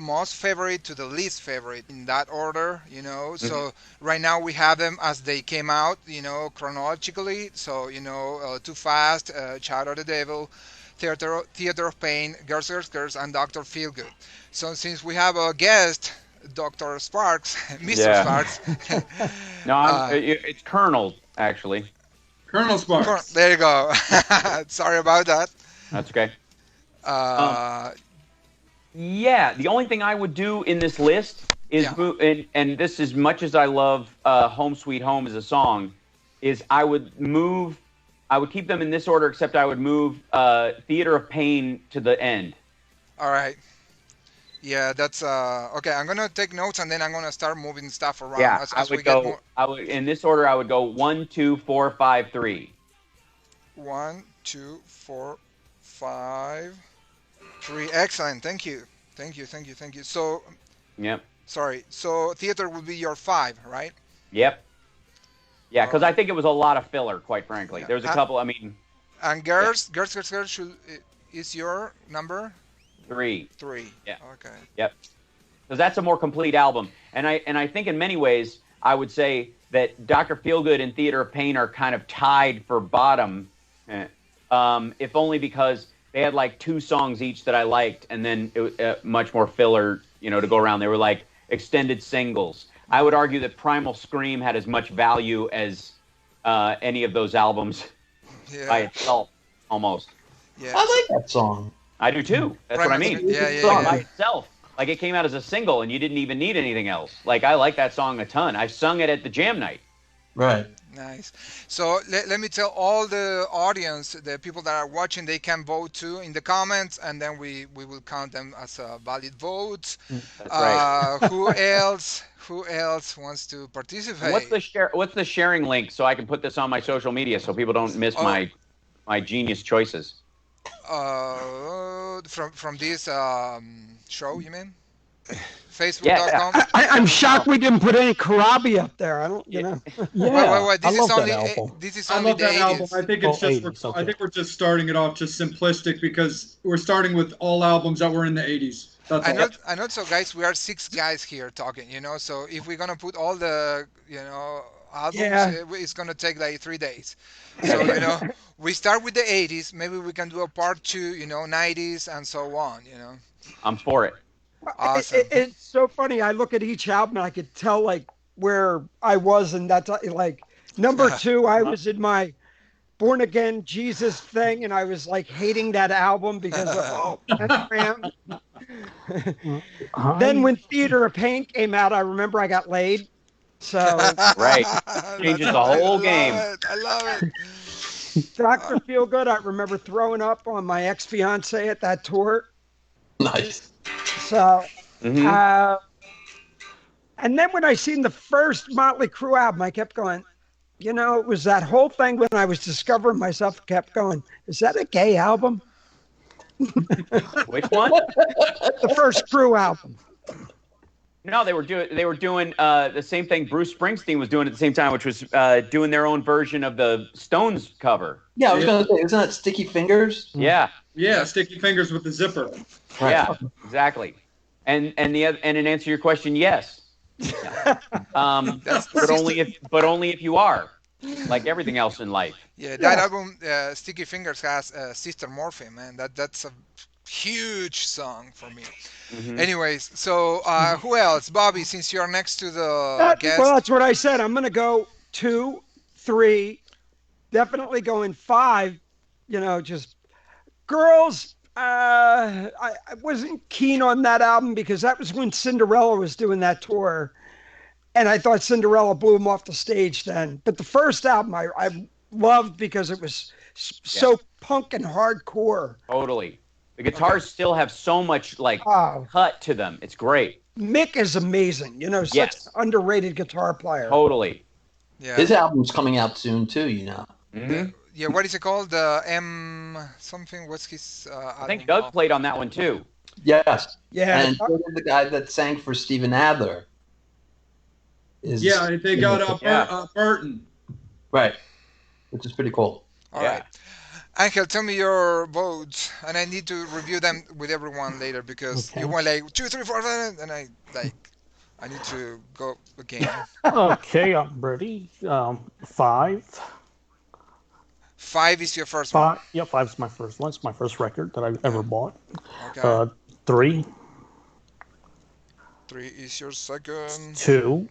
most favorite to the least favorite in that order. So right now we have them as they came out, chronologically. So Too Fast, Child of the Devil, Theater of Pain, Girls, Girls, Girls, and Dr. Feelgood. So since we have a guest, Dr. Sparks, Mr. Sparks. No, it's Colonel, actually. Colonel Sparks. There you go. Sorry about that. That's okay. Yeah, the only thing I would do in this list is and this, as much as I love Home Sweet Home as a song, is I would keep them in this order, except I would move Theater of Pain to the end. All right. Yeah, that's okay. I'm gonna take notes and then I'm gonna start moving stuff around. Yeah, as we get more. I would in this order. I would go 1, 2, 4, 5, 3. 1, 2, 4, 5, 3. Excellent. Thank you. Thank you, thank you, thank you. So, Yep. sorry. So theater would be your 5, right? Yep. Yeah, because I Alright. think it was a lot of filler, quite frankly. Yeah. There's a couple. I mean, And yeah, girls should, is your number 3. 3. Yeah. Okay. Yep. Because that's a more complete album, and I think in many ways I would say that Dr. Feelgood and Theater of Pain are kind of tied for bottom, if only because they had like 2 songs each that I liked, and then it was much more filler, to go around. They were like extended singles. I would argue that Primal Scream had as much value as any of those albums by itself, almost. Yeah. I like that song. I do too. That's what I mean. Yeah, Song yeah. by itself. Like it came out as a single and you didn't even need anything else. Like I like that song a ton. I sung it at the jam night. Right. Nice. So let me tell all the audience, the people that are watching, they can vote too in the comments, and then we will count them as valid votes. That's right. Who else? Who else wants to participate? What's the sharing link so I can put this on my social media so people don't miss my genius choices? From this show, you mean? Yeah. Facebook.com. I'm shocked we didn't put any Karabi up there. I don't, Yeah, Wait. I love that album. This is I only love the that 80s. album. I think it's just. 80s, I think we're just starting it off just simplistic because we're starting with all albums that were in the 80s. That's all. I know. So, guys, we are 6 guys here talking. So if we're gonna put all the albums, it's gonna take like 3 days. So we start with the 80s. Maybe we can do a part 2. 90s and so on. I'm for it. Awesome. It's so funny. I look at each album and I could tell like where I was, and that's like number 2. I was in my Born Again Jesus thing, and I was like hating that album because of Pentagram. Then when Theater of Pain came out, I remember I got laid. So Right. Changes the whole game. I love it. Dr. Feelgood, I remember throwing up on my ex-fiance at that tour. Nice. So, Mm-hmm. And then when I seen the first Motley Crue album, I kept going, it was that whole thing when I was discovering myself, kept going, is that a gay album? Which one? The first Crue album. No, they were doing the same thing Bruce Springsteen was doing at the same time, which was doing their own version of the Stones cover. Yeah, I was going to say, isn't that Sticky Fingers? Yeah. Yeah, Sticky Fingers with the zipper. Right. Yeah, exactly. And in answer to your question, yes. But only if you are, like everything else in life. Yeah, that album, Sticky Fingers, has Sister Morphine, man. That's a huge song for me. Mm-hmm. Anyways, so who else? Bobby, since you're next to the guest. Well, that's what I said. I'm going to go 2, 3, definitely going 5, just girls. I wasn't keen on that album because that was when Cinderella was doing that tour. And I thought Cinderella blew him off the stage then. But the first album I loved because it was so punk and hardcore. Totally. The guitars still have so much cut to them. It's great. Mick is amazing. Such an underrated guitar player. Totally. Yeah. His album's coming out soon too. Mm-hmm. Yeah, what is it called? The M something? What's his I think Doug played on that one too. Yes. Yeah. And so did the guy that sang for Steven Adler. They got Burton. Right. Which is pretty cool. All right. Angel, tell me your votes, and I need to review them with everyone later because you went like 2, 3, 4, 5, and I need to go again. Okay, I'm ready. 5. 5 is your first one. 5. Yeah, 5 is my first one. It's my first record that I've ever bought. Okay. 3. 3 is your second. 2.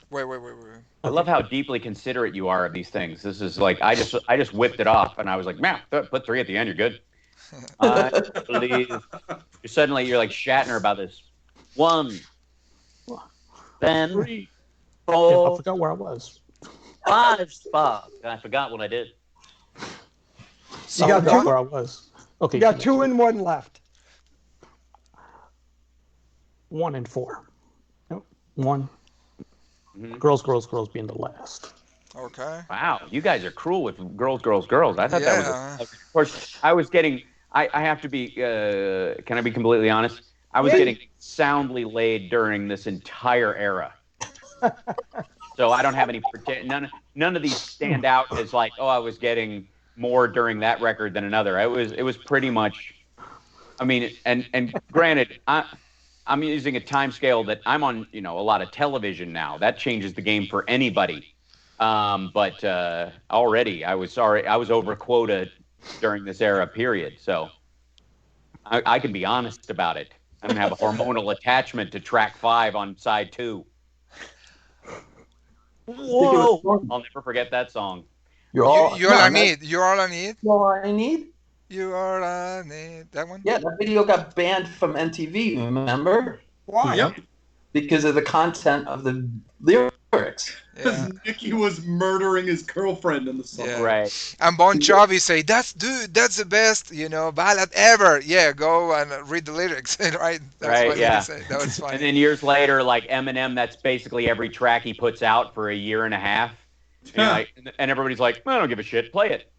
Wait. I love how deeply considerate you are of these things. This is like I just whipped it off, and I was like, man, put 3 at the end. You're good. I believe you're like Shatner about this. 1, then 3. 4. I forgot where I was. 5. Fuck. I forgot what I did. You got 2? Where I was. Okay. You got 2 and 1 left. 1 and 4. 1. Mm-hmm. Girls being the last. Okay. Wow, you guys are cruel with girls. I thought that was. Of course, I was getting. I have to be. Can I be completely honest? I was getting soundly laid during this entire era. So I don't have any none of these stand out as like, oh, I was getting more during that record than another. It was pretty much. I mean, and granted, I'm using a time scale that I'm on, a lot of television now. That changes the game for anybody. But already I was over quota during this era period. So I can be honest about it. I don't have a hormonal attachment to track 5 on side 2. Whoa! I'll never forget that song. You're all I need. You're all I need. You're all I need. You are all I need. That one. Yeah, that video got banned from MTV. Remember? Why? Yep. Because of the content of the lyrics. Yeah. Nicky was murdering his girlfriend in the song. Yeah. Right. And Bon Jovi say, that's the best, ballad ever. Yeah, go and read the lyrics, right? That's right, what yeah. they say. That was funny. And then years later, like Eminem, that's basically every track he puts out for a year and a half. And everybody's like, I don't give a shit, play it.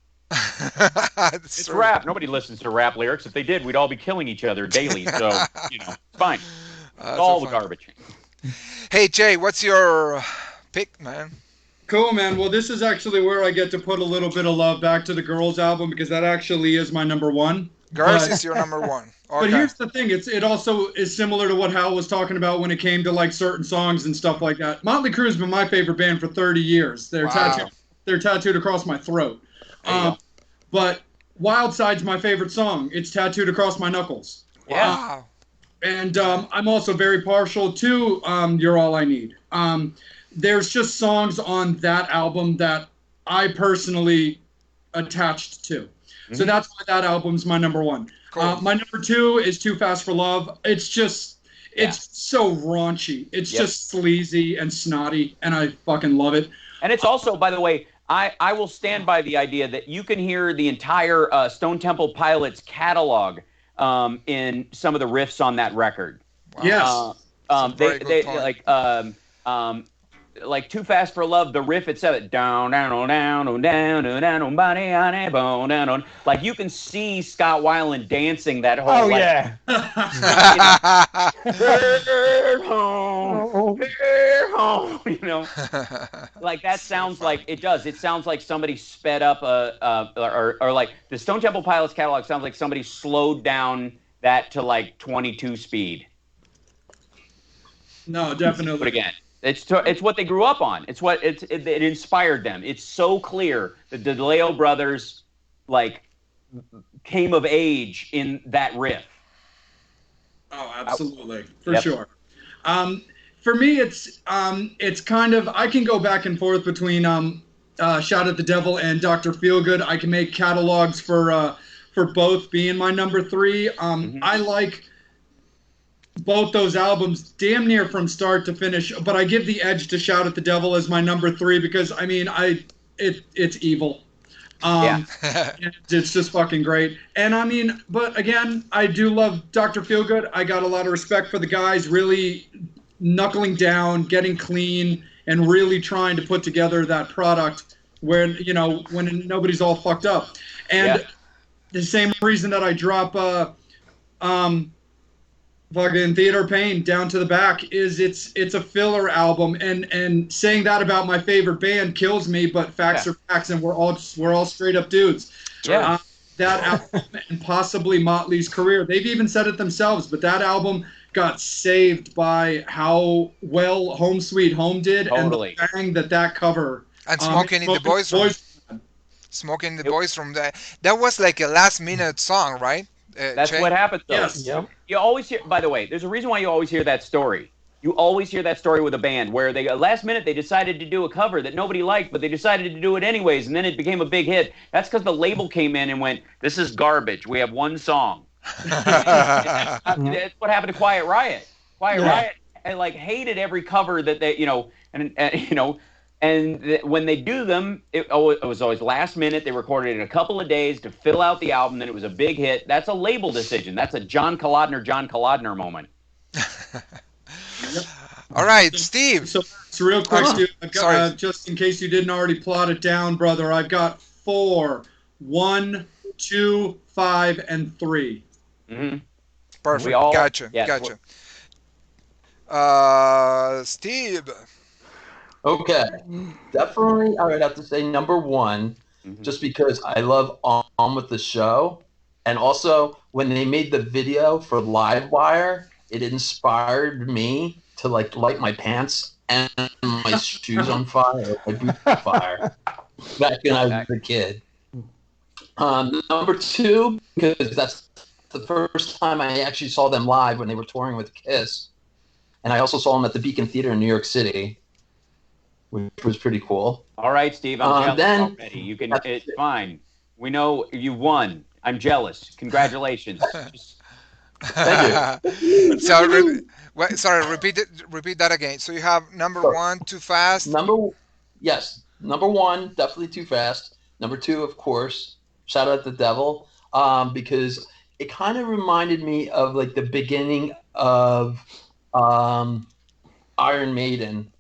It's true. rap. Nobody listens to rap lyrics. If they did, we'd all be killing each other daily. So, it's fine. It's all the garbage. Hey, Jay, what's your pick, man? Cool, man. Well, this is actually where I get to put a little bit of love back to the Girls album, because that actually is my number one. Girls is your number one. Okay. But here's the thing. It also is similar to what Hal was talking about when it came to like certain songs and stuff like that. Motley Crue has been my favorite band for 30 years. They're tattooed across my throat. But Wild Side's my favorite song. It's tattooed across my knuckles. Wow. And I'm also very partial to You're All I Need. There's just songs on that album that I personally attached to. Mm-hmm. So that's why that album's my number one. Cool. My number two is Too Fast for Love. It's so raunchy. It's just sleazy and snotty, and I fucking love it. And it's also, by the way, I will stand by the idea that you can hear the entire Stone Temple Pilots catalog in some of the riffs on that record. Wow. Yes. Like Too Fast for Love, the riff itself, down, down, down, down, down, down, body on a bone, down. Like you can see Scott Weiland dancing that whole. Oh like, yeah. Home. Like that sounds like it does. It sounds like somebody sped up or like the Stone Temple Pilots catalog sounds like somebody slowed down that to like 22 speed. No, definitely. But again. It's what they grew up on. It's what it inspired them. It's so clear that the DeLeo brothers like came of age in that riff. Oh, absolutely, for sure. For me, it's kind of I can go back and forth between Shout at the Devil and Dr. Feelgood. I can make catalogs for both being my number three. I like both those albums damn near from start to finish, but I give the edge to Shout at the Devil as my number three because I mean it's evil. It's just fucking great. And I mean, but again, I do love Dr. Feelgood. I got a lot of respect for the guys really knuckling down, getting clean, and really trying to put together that product when nobody's all fucked up. And the same reason that I drop fucking Theodore Payne Down to the Back is it's a filler album, and saying that about my favorite band kills me, but facts are facts, and we're all straight up dudes. Yeah. That album and possibly Motley's career, they've even said it themselves, but that album got saved by how well Home Sweet Home did, totally. And the bang that cover. And Smoking in the Boys Room. Smoking in the Boys Room. That was like a last minute song, right? That's Jay? What happened, though. Yes. Yep. You always hear, by the way, there's a reason why you always hear that story. You always hear that story with a band where they last minute they decided to do a cover that nobody liked, but they decided to do it anyways, and then it became a big hit. That's because the label came in and went, "This is garbage. We have one song." That's what happened to Quiet Riot. Quiet Riot hated every cover that they And when they do them, it was always last minute. They recorded it in a couple of days to fill out the album. Then it was a big hit. That's a label decision. That's a John Kalodner moment. All right, Steve. So real quick, Steve, just in case you didn't already plot it down, brother, I've got 4, 1, 2, 5, and 3. Mm-hmm. Perfect. We all, Gotcha. yeah, Gotcha. Steve. Okay, definitely I would have to say number one, just because I love On with the Show. And also, when they made the video for Livewire, it inspired me to like light my pants and my shoes on fire, my boots on fire, back when I was a kid. Number two, because that's the first time I actually saw them live when they were touring with Kiss. And I also saw them at the Beacon Theater in New York City, which was pretty cool. All right, Steve, I'm jealous already. You can, it's fine. We know you won. I'm jealous. Congratulations. Thank you. Sorry, repeat that again. So you have number one, Too Fast. Number one, definitely Too Fast. Number two, of course, Shout at the Devil, because it kind of reminded me of like the beginning of Iron Maiden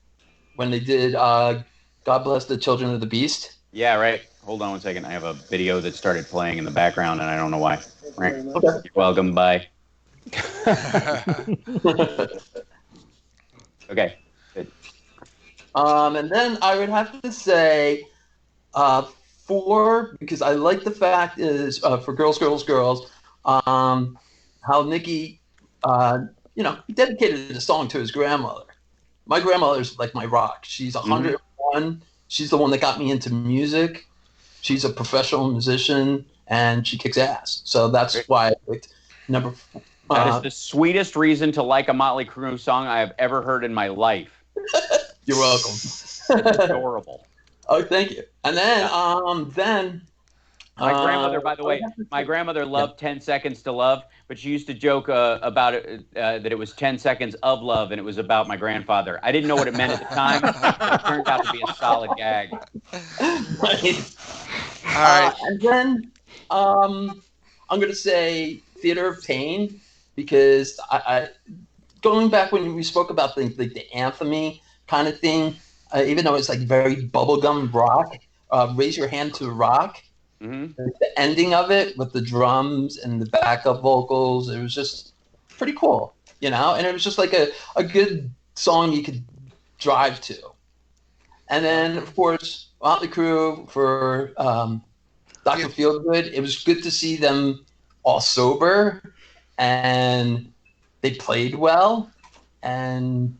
when they did God Bless the Children of the Beast. Yeah, right. Hold on one second. I have a video that started playing in the background, and I don't know why. Right. Okay. You're welcome. Bye. Okay. Good. And then I would have to say 4, because I like the fact is for Girls, how Nicky, he dedicated the song to his grandmother. My grandmother's like my rock. She's 101. She's the one that got me into music. She's a professional musician, and she kicks ass. So that's why I picked number 4. That is the sweetest reason to like a Motley Crue song I have ever heard in my life. You're welcome. It's adorable. Oh, thank you. And then, my grandmother, by the way, loved 10 Seconds to Love, but she used to joke about it, that it was 10 seconds of love, and it was about my grandfather. I didn't know what it meant at the time, but it turned out to be a solid gag. Right. All right. And then I'm going to say Theater of Pain, because I going back when we spoke about the anthem-y kind of thing, even though it's like very bubblegum rock, Raise Your Hand to Rock. The ending of it with the drums and the backup vocals, it was just pretty cool, and it was just like a good song you could drive to. And then, of course, Motley Crue for Dr. Feelgood. It was good to see them all sober, and they played well. And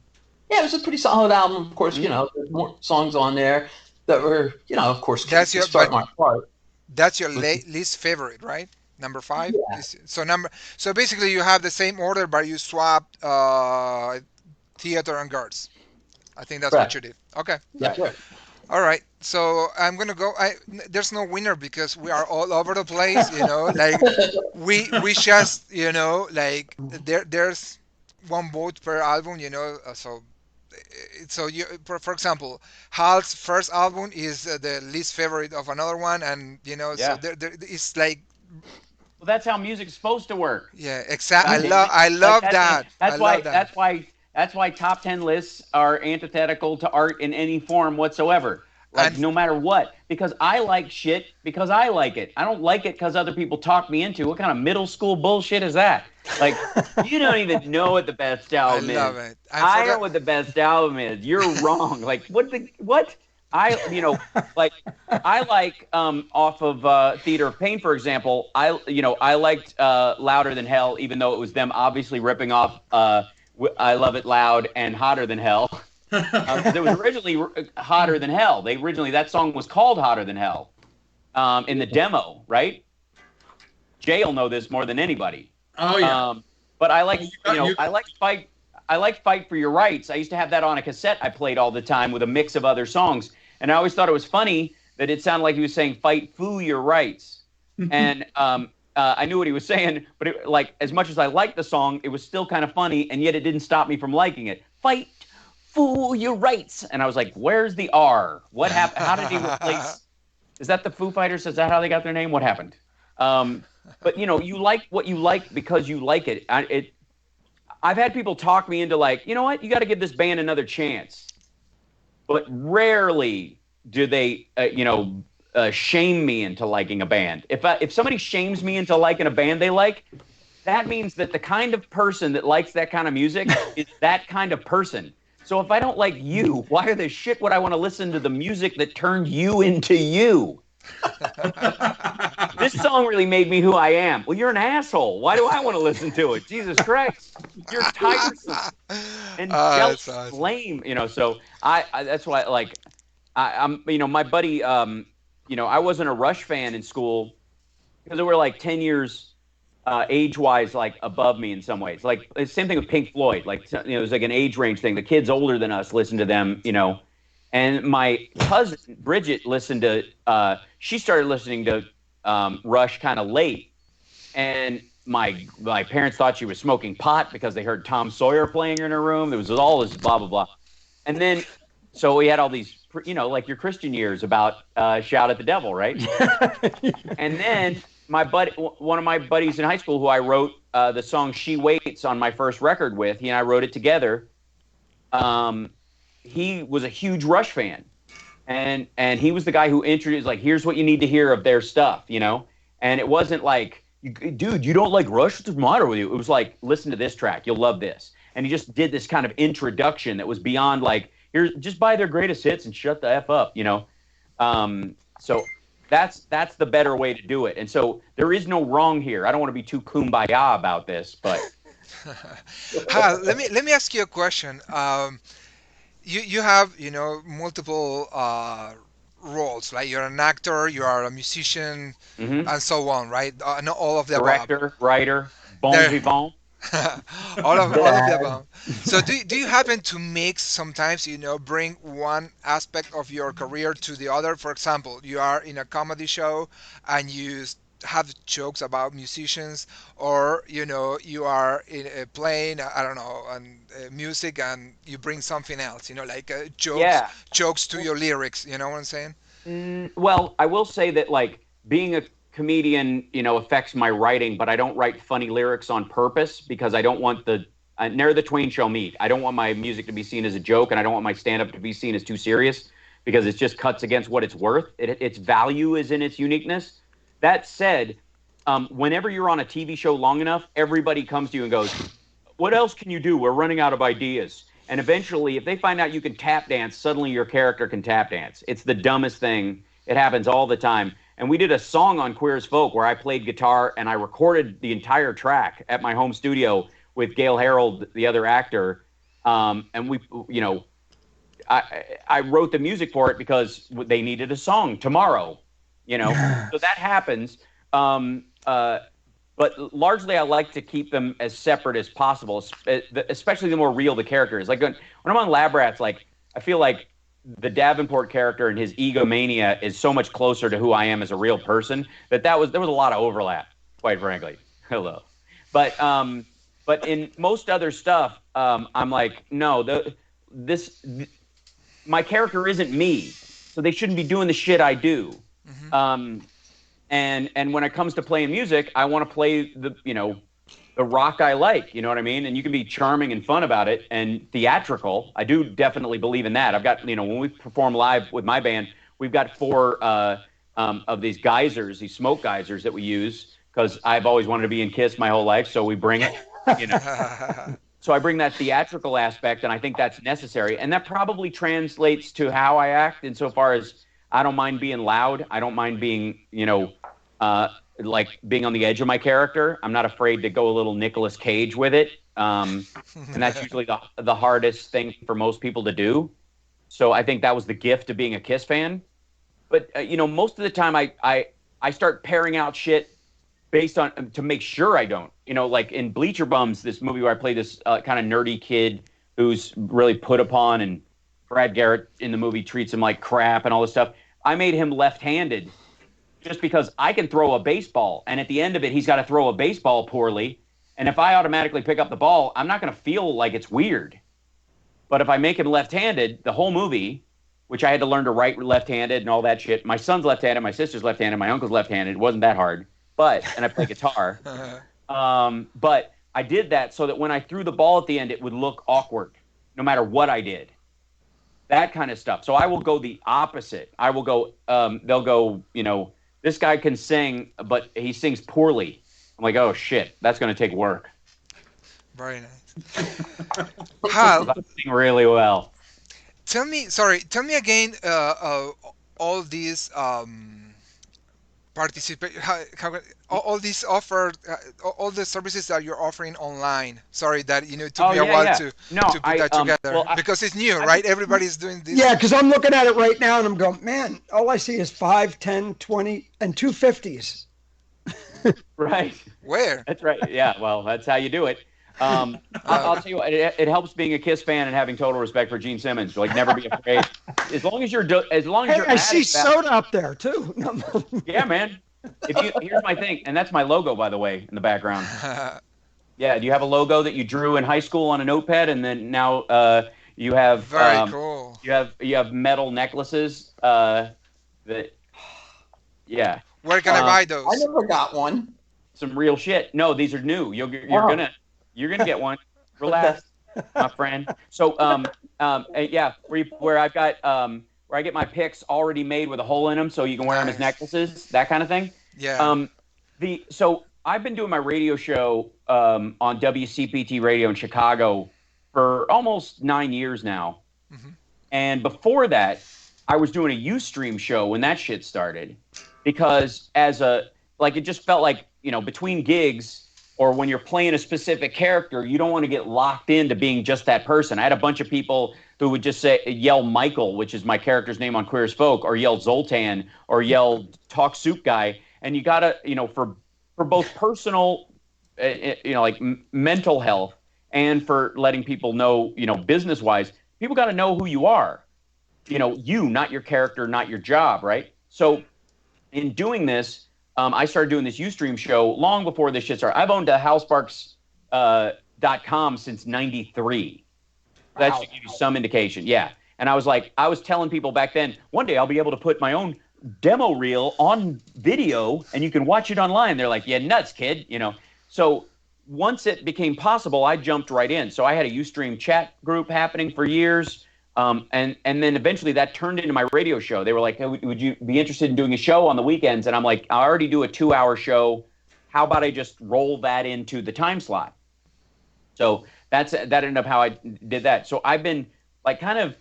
yeah, it was a pretty solid album. Of course, there's more songs on there that were, of course, That's your start my heart. That's your least favorite, right? Number 5. Yeah. So basically, you have the same order, but you swapped theater and guards. I think that's what you did. Okay. That's right. All right. So I'm gonna go. There's no winner because we are all over the place. Like we just like there's one vote per album. So you, for example, Hal's first album is the least favorite of another one, and so there it's like. Well, that's how music's supposed to work. Yeah, exactly. I love that. That's why top 10 lists are antithetical to art in any form whatsoever. Like, no matter what. Because I like shit because I like it. I don't like it because other people talk me into. What kind of middle school bullshit is that? Like, you don't even know what the best album is. I love it. I know what the best album is. You're wrong. Like, what? I like off of Theater of Pain, for example. I liked Louder Than Hell, even though it was them obviously ripping off I Love It Loud and Hotter Than Hell. It was originally Hotter Than Hell. That song was called Hotter Than Hell in the demo, right? Jay'll know this more than anybody. Oh yeah. But I like I like Fight for Your Rights. I used to have that on a cassette I played all the time with a mix of other songs, and I always thought it was funny that it sounded like he was saying "Fight for Your Rights," and I knew what he was saying, but as much as I liked the song, it was still kind of funny, and yet it didn't stop me from liking it. Fight for your rights, and I was like, "Where's the R? What happened? How did he replace? Is that the Foo Fighters? Is that how they got their name? What happened?" But you like what you like because you like it. I've had people talk me into you know what? You got to give this band another chance. But rarely do they, shame me into liking a band. If somebody shames me into liking a band they like, that means that the kind of person that likes that kind of music is that kind of person. So if I don't like you, why the shit would I want to listen to the music that turned you into you? This song really made me who I am. Well, you're an asshole. Why do I want to listen to it? Jesus Christ. You're tiresome and jealous, awesome. lame, so I that's why, like, I'm, my buddy, I wasn't a Rush fan in school because they were like 10 years age-wise, like above me in some ways. Like the same thing with Pink Floyd. Like, it was like an age range thing. The kids older than us listened to them, And my cousin Bridget listened to. She started listening to Rush kind of late, and my parents thought she was smoking pot because they heard Tom Sawyer playing in her room. There was all this blah blah blah, and then so we had all these, like your Christian years about shout at the devil, right? And then one of my buddies in high school, who I wrote the song "She Waits" on my first record with, he and I wrote it together. He was a huge Rush fan, and he was the guy who introduced, like, here's what you need to hear of their stuff, And it wasn't like, dude, you don't like Rush? What's the matter with you? It was like, listen to this track, you'll love this. And he just did this kind of introduction that was beyond like, here, just buy their greatest hits and shut the F up, So that's the better way to do it. And so there is no wrong here. I don't want to be too kumbaya about this, but Hal, let me ask you a question. You have multiple roles, like you're an actor, you are a musician, and so on, right? Not all of the director, writer, bon vivant. all of the above. So do you happen to mix sometimes, bring one aspect of your career to the other? For example, you are in a comedy show and you have jokes about musicians, or you are playing, I don't know, and music, and you bring something else, like jokes to your lyrics. You know what I'm saying? Well, I will say that, like, being a comedian, affects my writing, but I don't write funny lyrics on purpose because I don't want ne'er the twain shall meet. I don't want my music to be seen as a joke, and I don't want my stand-up to be seen as too serious, because it just cuts against what it's worth. Its value is in its uniqueness. That said, whenever you're on a TV show long enough, everybody comes to you and goes, what else can you do? We're running out of ideas. And eventually, if they find out you can tap dance, suddenly your character can tap dance. It's the dumbest thing. It happens all the time. And we did a song on Queer as Folk where I played guitar, and I recorded the entire track at my home studio with Gail Harold, the other actor. And we, I wrote the music for it because they needed a song tomorrow. So that happens. But largely I like to keep them as separate as possible, especially the more real the character is. Like when I'm on Lab Rats, like, I feel like the Davenport character and his egomania is so much closer to who I am as a real person there was a lot of overlap, quite frankly. Hello. But in most other stuff, I'm like, no, my character isn't me, so they shouldn't be doing the shit I do. And when it comes to playing music, I want to play the rock I like, you know what I mean? And you can be charming and fun about it and theatrical. I do definitely believe in that. I've got, when we perform live with my band, we've got 4 of these geysers, these smoke geysers that we use, because I've always wanted to be in Kiss my whole life, so we bring it, So I bring that theatrical aspect, and I think that's necessary. And that probably translates to how I act insofar as I don't mind being loud. I don't mind being, like being on the edge of my character. I'm not afraid to go a little Nicolas Cage with it. And that's usually the hardest thing for most people to do. So I think that was the gift of being a Kiss fan. But, most of the time I start pairing out shit based on, to make sure I don't, like in Bleacher Bums, this movie where I play this kind of nerdy kid who's really put upon, and Brad Garrett in the movie treats him like crap and all this stuff. I made him left-handed just because I can throw a baseball, and at the end of it, he's got to throw a baseball poorly. And if I automatically pick up the ball, I'm not going to feel like it's weird. But if I make him left-handed, the whole movie, which I had to learn to write left-handed and all that shit. My son's left-handed, my sister's left-handed, my uncle's left-handed. It wasn't that hard. And I play guitar. But I did that so that when I threw the ball at the end, it would look awkward, no matter what I did. That kind of stuff. So I will go the opposite. I will go, they'll go, this guy can sing, but he sings poorly. I'm like, oh shit, that's going to take work. Very nice. Hal, That's doing really well. tell me again. All these participate, all these offered, all the services that you're offering online. Sorry that it took me a while to put that together because it's new, right? Everybody's doing this. Yeah, because I'm looking at it right now and I'm going, man, all I see is 5, 10, 20, and 250s. Right. Where? That's right. Yeah. Well, that's how you do it. I'll tell you what, it helps being a Kiss fan and having total respect for Gene Simmons. Like, never be afraid. As long as you're I see soda up there too. Yeah, man. Here's my thing, and that's my logo, by the way, in the background. Yeah. Do you have a logo that you drew in high school on a notepad, and then now you have very cool. You have metal necklaces. That. Yeah. Where can I buy those? I never got one. Some real shit. No, these are new. You're gonna get one. Relax, my friend. So yeah, where I've got where I get my picks already made with a hole in them, so you can wear them as necklaces, that kind of thing. Yeah. So I've been doing my radio show on WCPT radio in Chicago for almost 9 years now, and before that, I was doing a Ustream show when that shit started, because it just felt like between gigs, or when you're playing a specific character, you don't want to get locked into being just that person. I had a bunch of people who would just yell Michael, which is my character's name on Queer as Folk, or yell Zoltan, or yell Talk Soup Guy. And you gotta, for both personal, like mental health, and for letting people know, business wise, people got to know who you are. You, not your character, not your job, right? So in doing this, I started doing this Ustream show long before this shit started. I've owned HalSparks.com since '93. That should give you some indication. Yeah. And I was telling people back then, one day I'll be able to put my own demo reel on video and you can watch it online. They're like, yeah, nuts, kid. So once it became possible, I jumped right in. So I had a Ustream chat group happening for years. And then eventually that turned into my radio show. They were like, hey, would you be interested in doing a show on the weekends? And I'm like, I already do a 2-hour show. How about I just roll that into the time slot? So that ended up how I did that. So I've been like kind of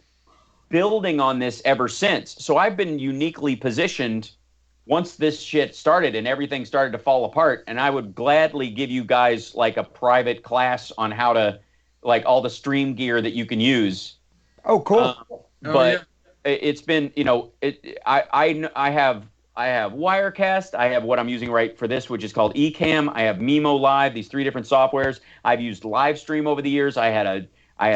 building on this ever since. So I've been uniquely positioned once this shit started and everything started to fall apart. And I would gladly give you guys like a private class on how to, like, all the stream gear that you can use. Oh, cool. But it's been, I have Wirecast. I have what I'm using right for this, which is called Ecamm. I have Mimo Live, these 3 different softwares. I've used Livestream over the years. I had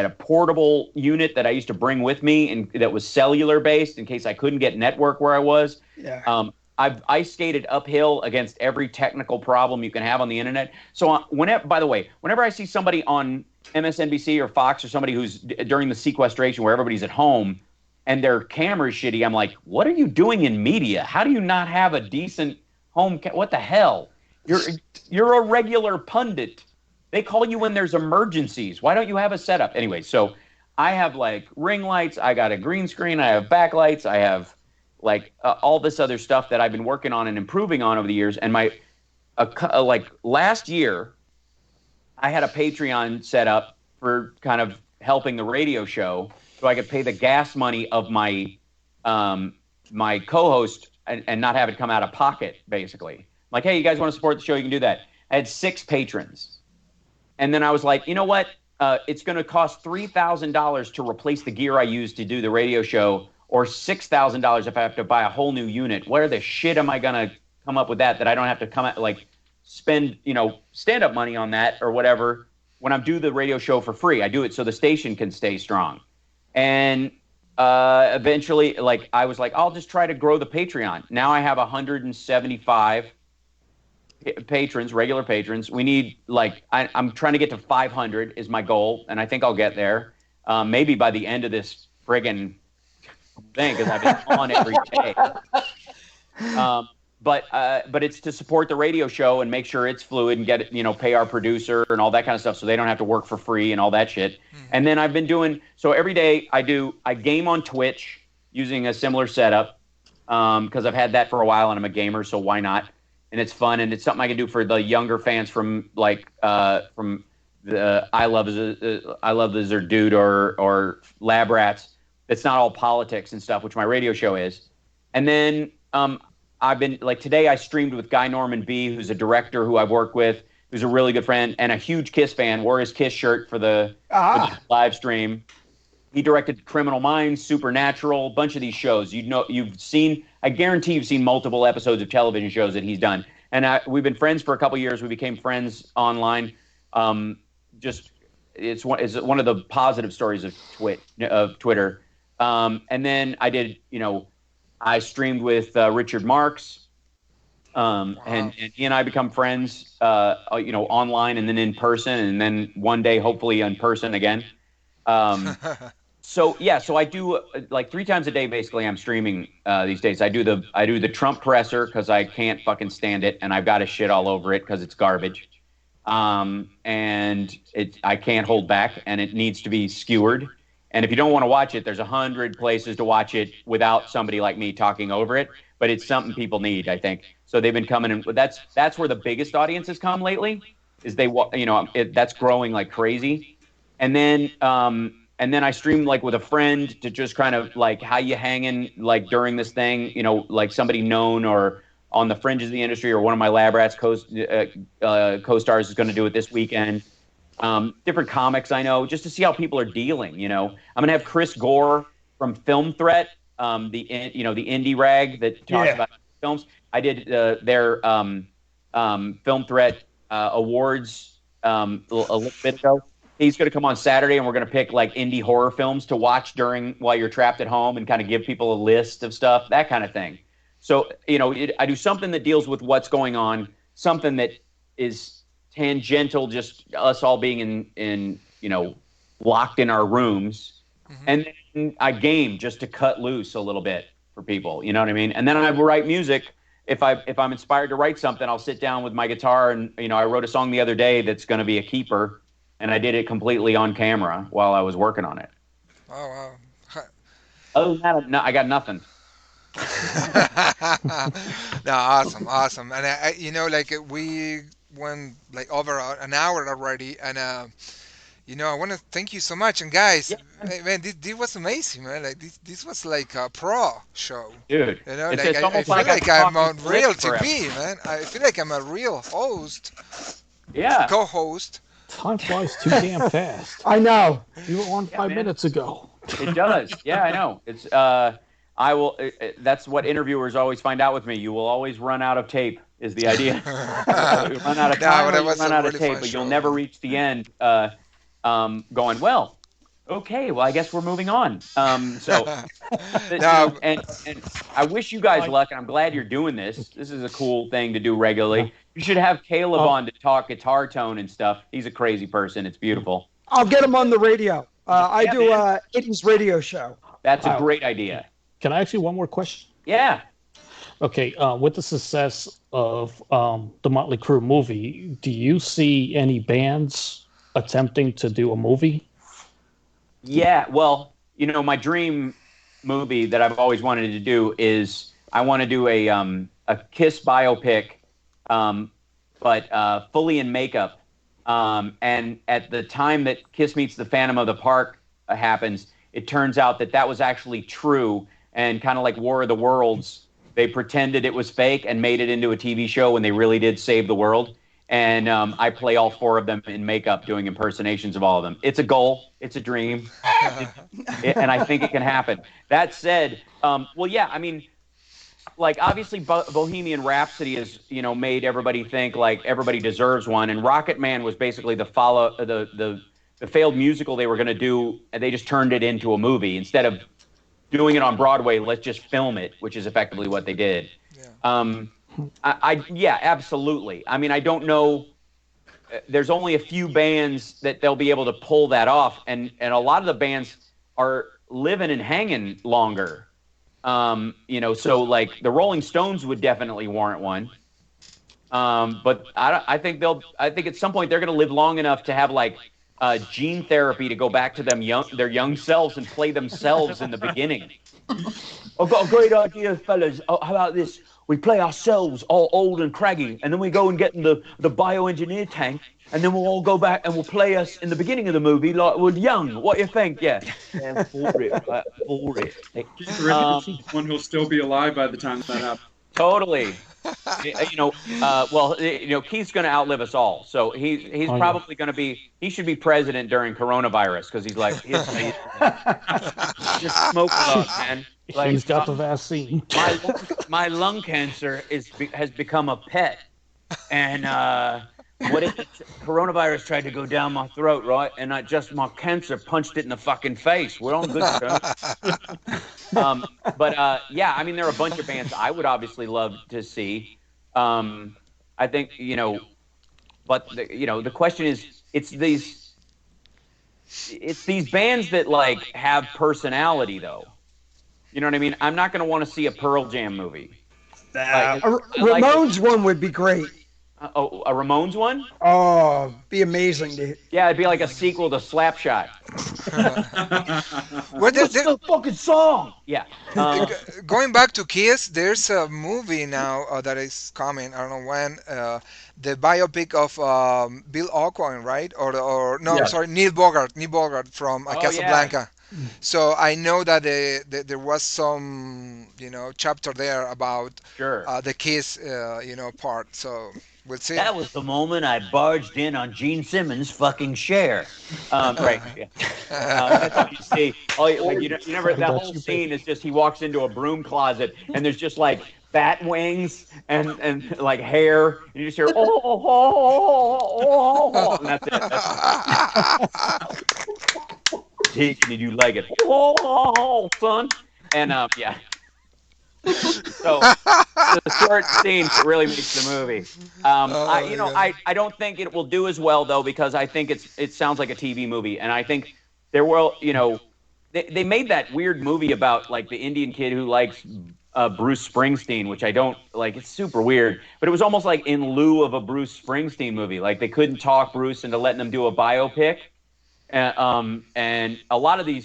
a portable unit that I used to bring with me and that was cellular based in case I couldn't get network where I was. Yeah. I've ice skated uphill against every technical problem you can have on the internet. So whenever I see somebody on MSNBC or Fox or somebody who's during the sequestration where everybody's at home and their camera's shitty, I'm like, what are you doing in media? How do you not have a decent home? What the hell? You're a regular pundit. They call you when there's emergencies. Why don't you have a setup? Anyway, so I have like ring lights. I got a green screen. I have backlights. I have like all this other stuff that I've been working on and improving on over the years. And like last year, I had a Patreon set up for kind of helping the radio show so I could pay the gas money of my my co-host and not have it come out of pocket, basically. I'm like, hey, you guys want to support the show? You can do that. I had 6 patrons. And then I was like, you know what? It's going to cost $3,000 to replace the gear I use to do the radio show, or $6,000 if I have to buy a whole new unit. Where the shit am I going to come up with that I don't have to come out, like, spend, stand-up money on that or whatever when I'm do the radio show for free. I do it so the station can stay strong. And eventually, like, I was like, I'll just try to grow the Patreon. Now I have 175 patrons, regular patrons. We need, like, I'm trying to get to 500 is my goal, and I think I'll get there. Maybe by the end of this friggin' thing, because I've been on every day. But it's to support the radio show and make sure it's fluid and get it, pay our producer and all that kind of stuff so they don't have to work for free and all that shit. Mm-hmm. And then I've been doing, so every day I game on Twitch using a similar setup because I've had that for a while and I'm a gamer, so why not? and it's fun, and it's something I can do for the younger fans from the I Love Is a Dude or Lab Rats. It's not all politics and stuff, which my radio show is. And then I've been like today I streamed with Guy Norman B, who's a director who I've worked with, who's a really good friend and a huge Kiss fan. Wore his Kiss shirt for the live stream. He directed Criminal Minds, Supernatural, a bunch of these shows. I guarantee you've seen multiple episodes of television shows that he's done. And we've been friends for a couple of years. We became friends online. It's one of the positive stories of Twitter. And then I streamed with Richard Marx. And he and I become friends, online and then in person, and then one day, hopefully in person again. So I do like 3 times a day. Basically, I'm streaming these days. I do the Trump presser because I can't fucking stand it, and I've got to shit all over it because it's garbage. And I can't hold back, and it needs to be skewered. And if you don't want to watch it, there's 100 places to watch it without somebody like me talking over it. But it's something people need, I think. So they've been coming in. That's where the biggest audience has come lately. That's growing like crazy. And then I stream like with a friend to just kind of like how you hanging like during this thing, like somebody known or on the fringes of the industry, or one of my Lab Rats co-stars is going to do it this weekend. Different comics I know, just to see how people are dealing. I'm going to have Chris Gore from Film Threat, the indie rag that talks about films. I did their Film Threat awards a little bit ago. He's going to come on Saturday, and we're going to pick like indie horror films to watch while you're trapped at home, and kind of give people a list of stuff, that kind of thing. So, I do something that deals with what's going on, something that is tangential, just us all being in locked in our rooms. Mm-hmm. And then I game just to cut loose a little bit for people, you know what I mean? And then I write music. If I'm inspired to write something, I'll sit down with my guitar, and, I wrote a song the other day that's going to be a keeper. And I did it completely on camera while I was working on it. Oh, wow. Other than that, no, I got nothing. No, awesome. And we went like over an hour already, and I want to thank you so much. And guys, man, this was amazing, man. Like this was like a pro show, dude. It's almost I feel like I'm on real TV, man. I feel like I'm a real host. Yeah. Co-host. Time flies too damn fast. I know. You were on 5 minutes ago. It does. Yeah, I know. It's I will. That's what interviewers always find out with me. You will always run out of tape. Is the idea? You run out of time, you run out of tape, but you'll never reach the end. Going well. Okay, well, I guess we're moving on. And I wish you guys luck, and I'm glad you're doing this. This is a cool thing to do regularly. You should have Caleb on to talk guitar tone and stuff. He's a crazy person. It's beautiful. I'll get him on the radio. I do Itty's radio show. That's a great idea. Can I ask you one more question? Yeah. Okay. With the success of the Motley Crue movie, do you see any bands attempting to do a movie? Yeah. Well, my dream movie that I've always wanted to do is I want to do a Kiss biopic, but fully in makeup. And at the time that Kiss Meets the Phantom of the Park happens, it turns out that was actually true. And kind of like War of the Worlds, they pretended it was fake and made it into a TV show when they really did save the world. And I play all 4 of them in makeup doing impersonations of all of them. It's a goal. It's a dream. And I think it can happen. That said, like obviously Bohemian Rhapsody has, made everybody think like everybody deserves one. And Rocket Man was basically the failed musical they were going to do. And they just turned it into a movie instead of doing it on Broadway. Let's just film it, which is effectively what they did. Yeah. Absolutely. I mean, I don't know. There's only a few bands that they'll be able to pull that off. And a lot of the bands are living and hanging longer. So like the Rolling Stones would definitely warrant one. But I think at some point they're going to live long enough to have like gene therapy to go back to their young selves and play themselves in the beginning. I've got a great idea, fellas. How about this? we play ourselves all old and craggy, and then we go and get in the bioengineer tank, and then we'll all go back and we'll play us in the beginning of the movie like we're young. What do you think? Yeah, for it, right? For it. Keith Richards, one who'll still be alive by the time that happens. Totally. Keith's going to outlive us all. So he's probably going to be. He should be president during coronavirus because he's like just smoke it up, man. Like, he's got the vaccine. My lung cancer has become a pet, and coronavirus tried to go down my throat, right? And my cancer punched it in the fucking face. We're on good terms. Yeah, I mean, there are a bunch of bands I would obviously love to see. I think, but the question is, it's these bands that like have personality, though. You know what I mean? I'm not going to want to see a Pearl Jam movie. Ramones one would be great. A Ramones one? Oh, be amazing, dude. Yeah, it'd be like a sequel to Slapshot. What's the fucking song? Yeah. Going back to Kiss, there's a movie now that is coming. I don't know when. The biopic of Bill Aucoin, right? Neil Bogart from Casablanca. Yeah. So I know that there was some chapter there about the Kiss part. So we'll see. That was the moment I barged in on Gene Simmons' fucking Cher. Right. Yeah. That's what you see. That whole scene is just he walks into a broom closet and there's just like bat wings and like hair, and you just hear and that's it. Did you like it? Son. And yeah. So the short scene really makes the movie. I don't think it will do as well though, because I think it sounds like a TV movie, and I think there will. They made that weird movie about like the Indian kid who likes Bruce Springsteen, which I don't like. It's super weird, but it was almost like in lieu of a Bruce Springsteen movie. Like they couldn't talk Bruce into letting them do a biopic, and a lot of them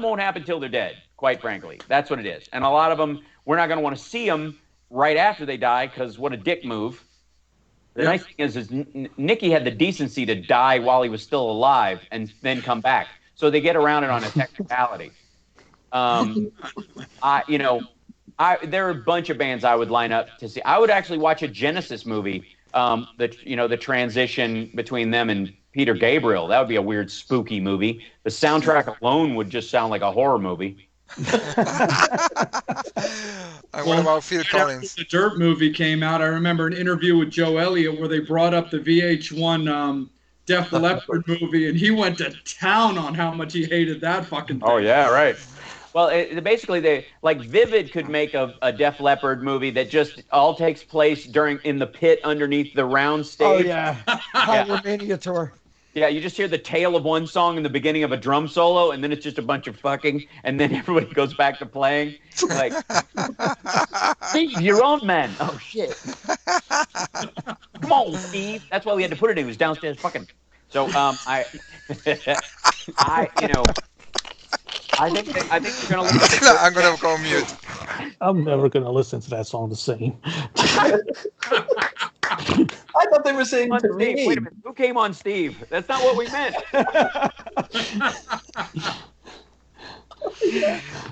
won't happen till they're dead. Quite frankly, that's what it is. And a lot of them, we're not going to want to see them right after they die because what a dick move. The nice thing is Nicky had the decency to die while he was still alive and then come back. So they get around it on a technicality. There are a bunch of bands I would line up to see. I would actually watch a Genesis movie, the transition between them and Peter Gabriel. That would be a weird, spooky movie. The soundtrack alone would just sound like a horror movie. What about Phil Collins? The Dirt movie came out. I remember an interview with Joe Elliott where they brought up the VH1 Def Leppard movie, and he went to town on how much he hated that fucking thing. Oh yeah, right. Well, basically, Vivid could make a Def Leppard movie that just all takes place in the pit underneath the round stage. Oh yeah, Pyromania tour. Yeah, you just hear the tail of one song in the beginning of a drum solo, and then it's just a bunch of fucking, and then everybody goes back to playing. Like, Steve, you're on, man. Oh, shit. Come on, Steve. That's why we had to put it in. He was downstairs fucking. So, I think you're going to listen to I'm going to go mute. I'm never going to listen to that song the same. I thought they were saying to Steve. me. Wait a minute. Who came on Steve? That's not what we meant. That's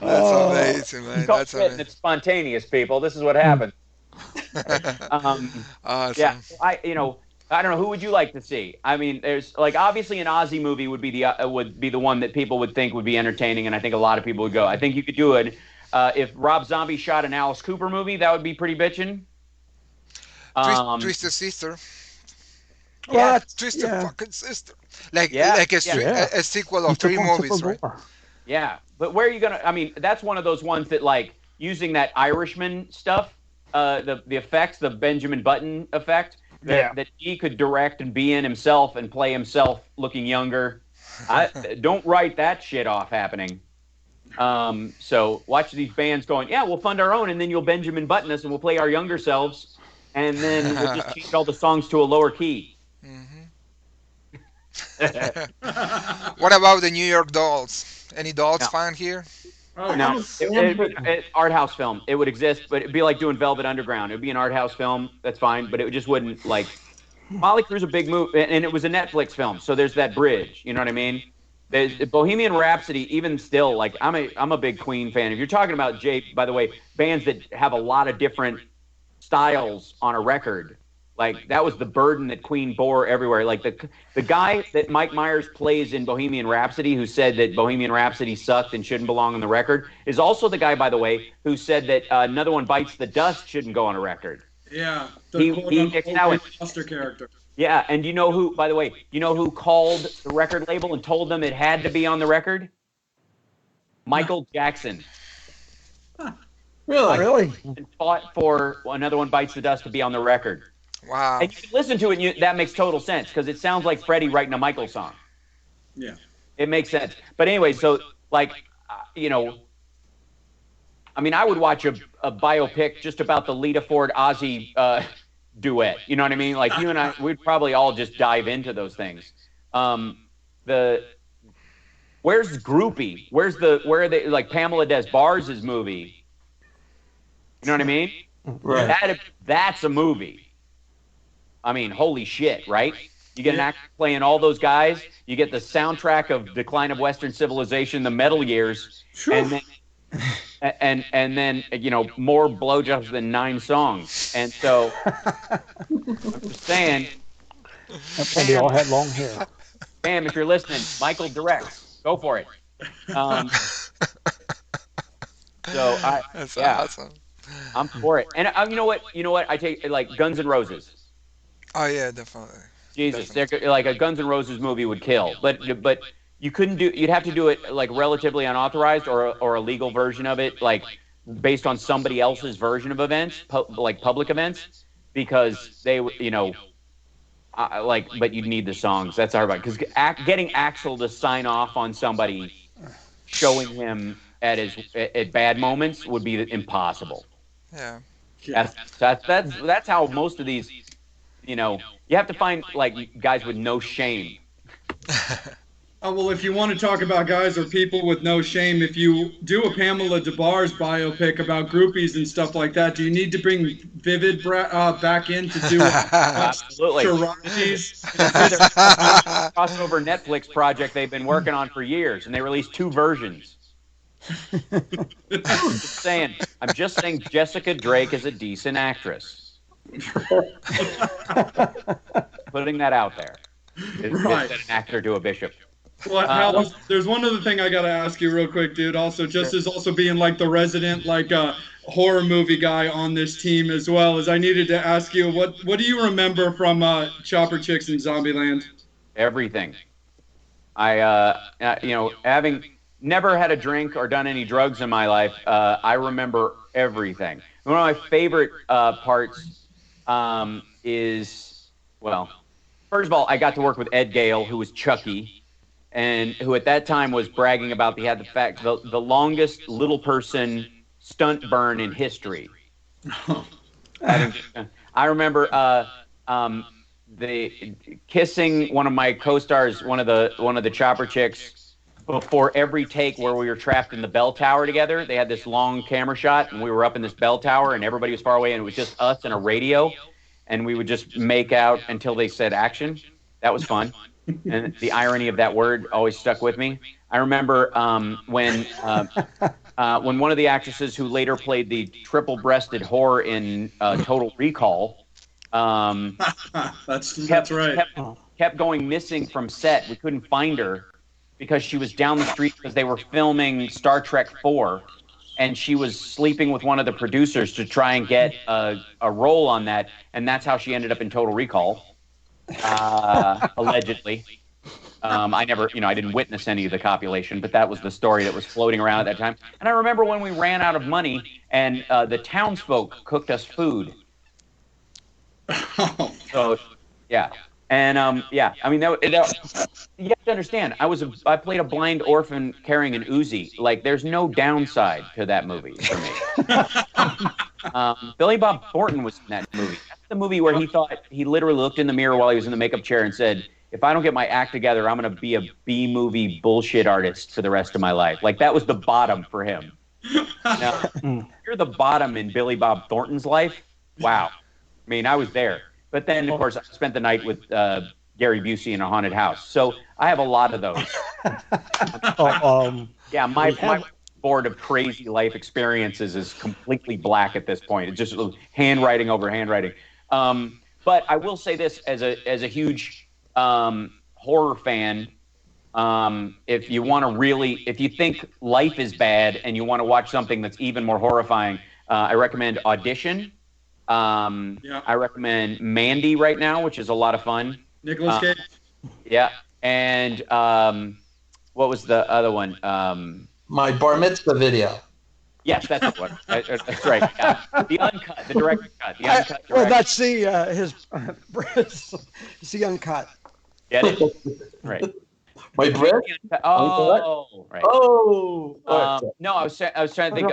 amazing, man. That's amazing. It's spontaneous, people. This is what happened. Awesome. Yeah, I don't know. Who would you like to see? I mean, there's obviously an Ozzy movie would be the one that people would think would be entertaining, and I think a lot of people would go. I think you could do it if Rob Zombie shot an Alice Cooper movie. That would be pretty bitchin'. Twisted Sister. Yeah, Twisted fucking Sister. A sequel of 3 movies, right? Yeah, but where are you gonna? I mean, that's one of those ones that using that Irishman stuff, the effects, the Benjamin Button effect, that he could direct and be in himself and play himself looking younger. Don't write that shit off happening. So watch these bands going, yeah, we'll fund our own, and then you'll Benjamin Button us, and we'll play our younger selves. And then we'll just change all the songs to a lower key. What about the New York Dolls? Any Dolls fan here? Oh, No, it'd be an art house film. It would exist, but it'd be like doing Velvet Underground. It'd be an art house film. That's fine, but it just wouldn't like. Molly Crew's a big move, and it was a Netflix film, so there's that bridge. You know what I mean? There's Bohemian Rhapsody. Even still, like I'm a big Queen fan. If you're talking about by the way, bands that have a lot of different styles on a record. Like that was the burden that Queen bore everywhere. Like the guy that Mike Myers plays in Bohemian Rhapsody, who said that Bohemian Rhapsody sucked and shouldn't belong on the record, is also the guy, by the way, who said that Another One Bites the Dust shouldn't go on a record. Yeah, he Buster character. Yeah, and you know who? By the way, you know who called the record label and told them it had to be on the record? Michael Jackson. Really? And fought for Another One Bites the Dust to be on the record. Wow. And you can listen to it, and that makes total sense because it sounds like Freddie writing a Michael song. Yeah. It makes sense. But anyway, so like, I mean, I would watch a biopic just about the Lita Ford Ozzy duet. You know what I mean? Like you and I, we'd probably all just dive into those things. Where's Groupie? Where are they? Like Pamela Des Barres' movie. You know what I mean? Right. That's a movie. I mean, holy shit, right? You get an actor playing all those guys. You get the soundtrack of Decline of Western Civilization, the metal years, and then more blowjobs than 9 songs. And so I'm just saying. And they all had long hair. Bam, if you're listening, Michael directs. Go for it. That's awesome. I'm for it. And you know what? I take like Guns N' Roses. Oh yeah, definitely. Jesus, like a Guns N' Roses movie would kill, but you couldn't do. You'd have to do it like relatively unauthorized or a legal version of it, like based on somebody else's version of events, like public events, because they, but you'd need the songs. That's our because getting Axl to sign off on somebody showing him at bad moments would be impossible. Yeah. That's how most of these. You have to find like guys with no shame. Well, if you want to talk about guys or people with no shame, if you do a Pamela Des Barres biopic about groupies and stuff like that, do you need to bring Vivid back in to do absolutely crossover Netflix project they've been working on for years, and they released 2 versions. I'm just saying Jessica Drake is a decent actress. Putting that out there. Right. An actor to a bishop. Well, Hal, there's one other thing I gotta ask you real quick, dude. Also, just as also being like the resident horror movie guy on this team as well, as I needed to ask you, what do you remember from Chopper Chicks in Zombieland? Everything. I having never had a drink or done any drugs in my life, I remember everything. One of my favorite parts is, well, first of all, I got to work with Ed Gale, who was Chucky, and who at that time was bragging about the longest little person stunt burn in history. I remember the kissing one of my co-stars, one of the Chopper Chicks, before every take where we were trapped in the bell tower together. They had this long camera shot, and we were up in this bell tower, and everybody was far away, and it was just us and a radio, and we would just make out until they said action. That was fun. And the irony of that word always stuck with me. I remember when one of the actresses who later played the triple-breasted whore in Total Recall that's right. kept going missing from set. We couldn't find her because she was down the street because they were filming Star Trek 4, and she was sleeping with one of the producers to try and get a role on that, and that's how she ended up in Total Recall. Allegedly. I didn't witness any of the copulation, but that was the story that was floating around at that time. And I remember when we ran out of money and the townsfolk cooked us food. So, yeah. And, you have to understand, I played a blind orphan carrying an Uzi. Like, there's no downside to that movie for me. Billy Bob Thornton was in that movie. That's the movie where he thought he literally looked in the mirror while he was in the makeup chair and said, if I don't get my act together, I'm going to be a B movie bullshit artist for the rest of my life. Like that was the bottom for him. Now, you're the bottom in Billy Bob Thornton's life. Wow. I mean, I was there. But then, of course, I spent the night with Gary Busey in a haunted house. So I have a lot of those. Yeah, my board of crazy life experiences is completely black at this point. It's just handwriting over handwriting. But I will say this as a huge horror fan, if you want to if you think life is bad and you want to watch something that's even more horrifying, I recommend Audition. I recommend Mandy right now, which is a lot of fun. Nicolas Cage. Yeah, and what was the other one? My bar mitzvah video. Yes, that's the one. That's right. Yeah. The uncut, the director's cut. The uncut. Well, that's it's the uncut. Get it? Right. My bread. Oh, right. Oh. No, I was trying to think.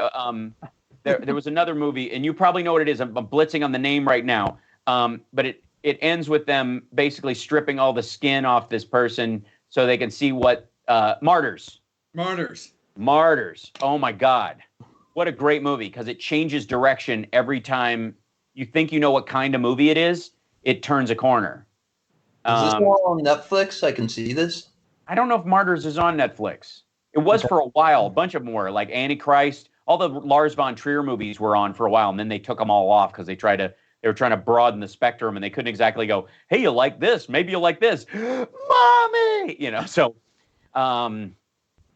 There was another movie, and you probably know what it is. I'm blitzing on the name right now. But it ends with them basically stripping all the skin off this person so they can see what Martyrs. Oh my God. What a great movie, because it changes direction every time you think you know what kind of movie it is. It turns a corner. Is this all on Netflix? I can see this. I don't know if Martyrs is on Netflix. It was for a while. A bunch of them were, like Antichrist. All the Lars von Trier movies were on for a while, and then they took them all off because they were trying to broaden the spectrum, and they couldn't exactly go, hey, you like this? Maybe you like this. Mommy! So,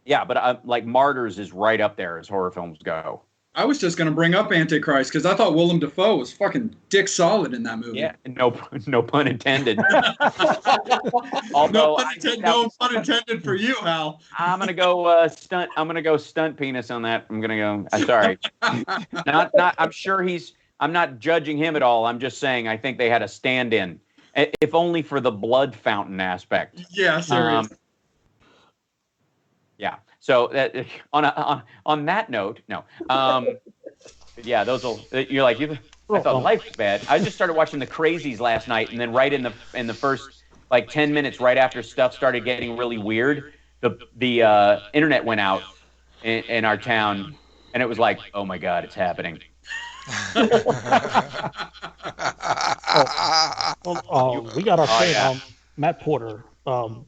yeah, but like Martyrs is right up there as horror films go. I was just going to bring up Antichrist because I thought Willem Dafoe was fucking dick solid in that movie. Yeah, no pun intended. No pun intended for you, Hal. I'm gonna go stunt. I'm gonna go stunt penis on that. I'm gonna go. Sorry, not. I'm sure I'm not judging him at all. I'm just saying I think they had a stand-in, if only for the blood fountain aspect. Yeah, seriously. Yeah. So on that note, no. Yeah, those will. You're like I thought life was bad. I just started watching The Crazies last night, and then right in the first like 10 minutes, right after stuff started getting really weird, the internet went out in our town, and it was like, oh my God, it's happening. We got our friend Matt Porter.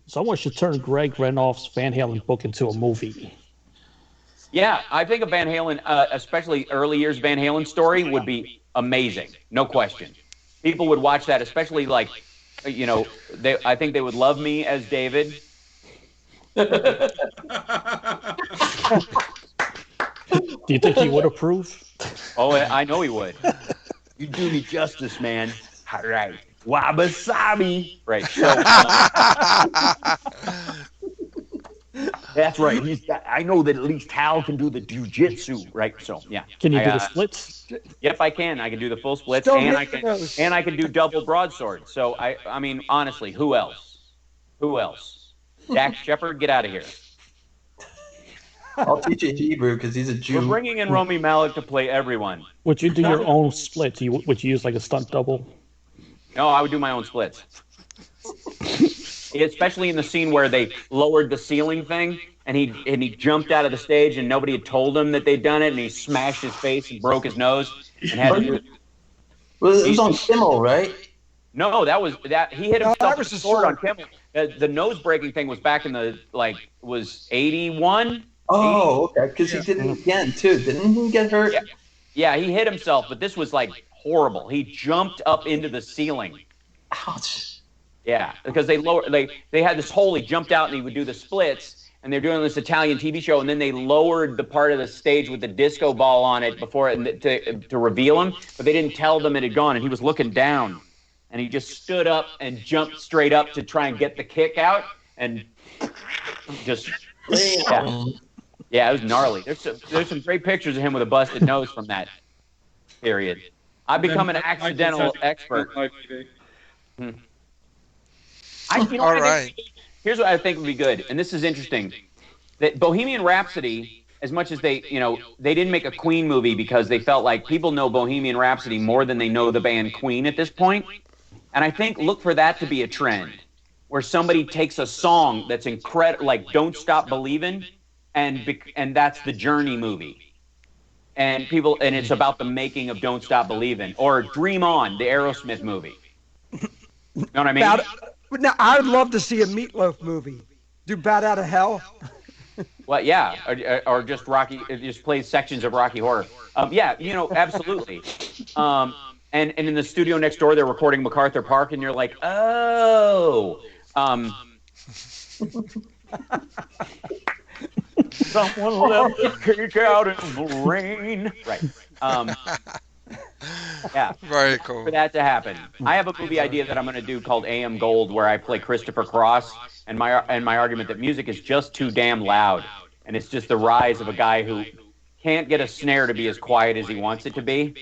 Someone should turn Greg Renoff's Van Halen book into a movie. Yeah, I think a Van Halen, especially early years Van Halen story, would be amazing. No question. People would watch that, especially like, I think they would love me as David. Do you think he would approve? Oh, I know he would. You do me justice, man. All right. Wabi-sabi. Right. So, that's right. I know that at least Hal can do the jiu-jitsu, right? So, yeah. Can you do the splits? Yep, I can. I can do the full splits, and I can do double broadsword. So, I mean, honestly, who else? Dax Shepard, get out of here. I'll teach you Hebrew because he's a Jew. We're bringing in Rami Malek to play everyone. Would you do your own splits? Would you use like a stunt double? No, I would do my own splits. Especially in the scene where they lowered the ceiling thing, and he jumped out of the stage, and nobody had told him that they'd done it, and he smashed his face and broke his nose. And had to do it. Well, it was on Kimmel, right? No, he hit himself with a sword on Kimmel. The nose breaking thing was back in was 81. Oh, okay, because he did it again too. Didn't he get hurt? Yeah, he hit himself, but this was like horrible. He jumped up into the ceiling. Ouch. Yeah, because they had this hole. He jumped out and he would do the splits, and they're doing this Italian TV show, and then they lowered the part of the stage with the disco ball on it to reveal him, but they didn't tell them it had gone, and he was looking down, and he just stood up and jumped straight up to try and get the kick out, and just yeah, it was gnarly. There's some great pictures of him with a busted nose from that period. I've become an accidental expert. All right. Here's what I think would be good, and this is interesting. That Bohemian Rhapsody, as much as they didn't make a Queen movie because they felt like people know Bohemian Rhapsody more than they know the band Queen at this point. And I think look for that to be a trend. where somebody takes a song that's incredible, like "Don't Stop Believin'," and that's the Journey movie. And it's about the making of "Don't Stop Believin'," or "Dream On," the Aerosmith movie. You know what I mean? Now, I would love to see a Meatloaf movie. Do Bat Out of Hell. Well, yeah, or just Rocky. Just play sections of Rocky Horror. Yeah, absolutely. And in the studio next door, they're recording MacArthur Park, and you're like, oh. Someone left the cake out in the rain. Right. Yeah. Very cool. For that to happen, I have a movie idea that I'm going to do called AM Gold, where I play Christopher Cross, and my argument that music is just too damn loud, and it's just the rise of a guy who can't get a snare to be as quiet as he wants it to be.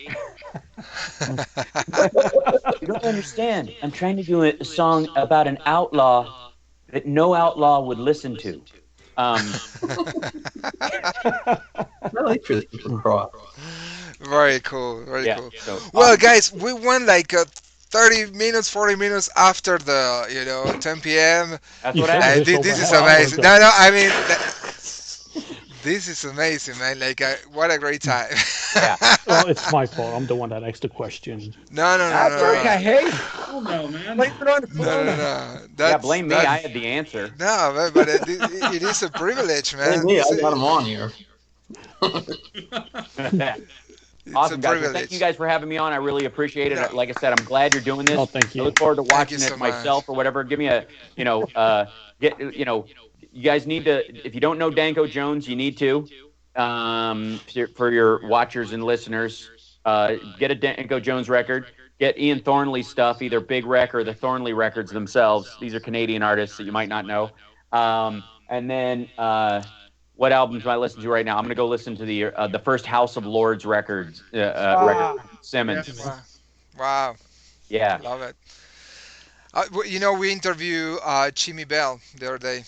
You don't understand. I'm trying to do a song about an outlaw that no outlaw would listen to. I like Christopher Cross. Very cool. Very cool. So, Well, guys, we went like 30 minutes, 40 minutes after the 10 p.m. That's what happened. This is amazing. No, I mean, this is amazing, man. Like, what a great time. Yeah. Well, it's my fault. I'm the one that asked the question. No. That's okay. Hey, Oh no, man. blame it on the corona. No. Blame me. I had the answer. No, man, but it is a privilege, man. Hey, me, I got him on here. It's Awesome, a guys. Well, privilege. thank you guys for having me on. I really appreciate it. Yeah. Like I said, I'm glad you're doing this. Oh, thank you. I look forward to watching you it so much. myself or whatever. Give me a, you guys need to, if you don't know Danko Jones, you need to, for your watchers and listeners, get a Danko Jones record. Get Ian Thornley's stuff, either Big Wreck or the Thornley records themselves. These are Canadian artists that you might not know. And then what albums do I listen to right now? I'm going to go listen to the first House of Lords record, Simmons. Wow. Yeah. Love it. We interviewed Jimmy Bell the other day.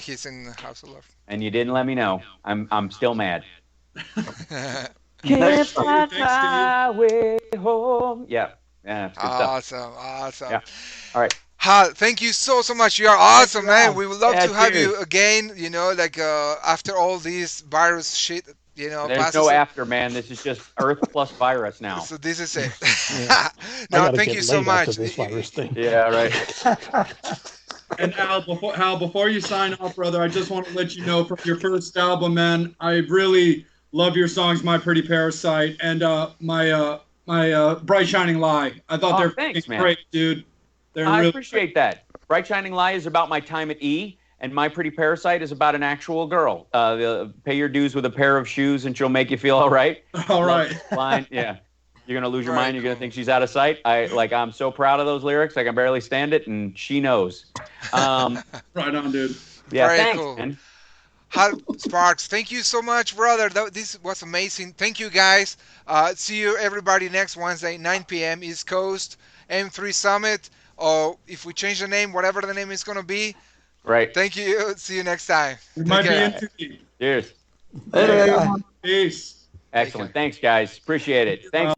He's in House of Love. And you didn't let me know. I'm still mad. Can't find my way home. Yeah. Yeah. It's good stuff. Awesome. Yeah. All right. Hal, thank you so much. You are awesome, man. We would love Yeah, to have cheers. you again. After all this virus shit, There's passes. no after, man. This is just Earth plus virus now. So this is it. I No, gotta thank get you so laid after much. this virus thing. Yeah, right. And Hal, before you sign off, brother, I just want to let you know from your first album, man, I really love your songs, My Pretty Parasite and my Bright Shining Lie. I thought they're thanks, man. great, dude. They're I really appreciate that. Bright Shining Lie is about my time at E, and My Pretty Parasite is about an actual girl. Pay your dues with a pair of shoes, and she'll make you feel all right. all right. Line, yeah. You're gonna lose your Very mind. You're gonna cool. think she's out of sight. I'm so proud of those lyrics. I can barely stand it, and she knows. Right on, dude. Yeah, Very thanks, cool. man. Hal Sparks, thank you so much, brother. This was amazing. Thank you, guys. See you, everybody, next Wednesday, 9 p.m. East Coast, M3 Summit, or if we change the name, whatever the name is going to be. Right. Thank you. See you next time. We might be care. in too deep. Cheers. Hey, everyone. Peace. Excellent. Thanks, guys. Appreciate it. Thanks,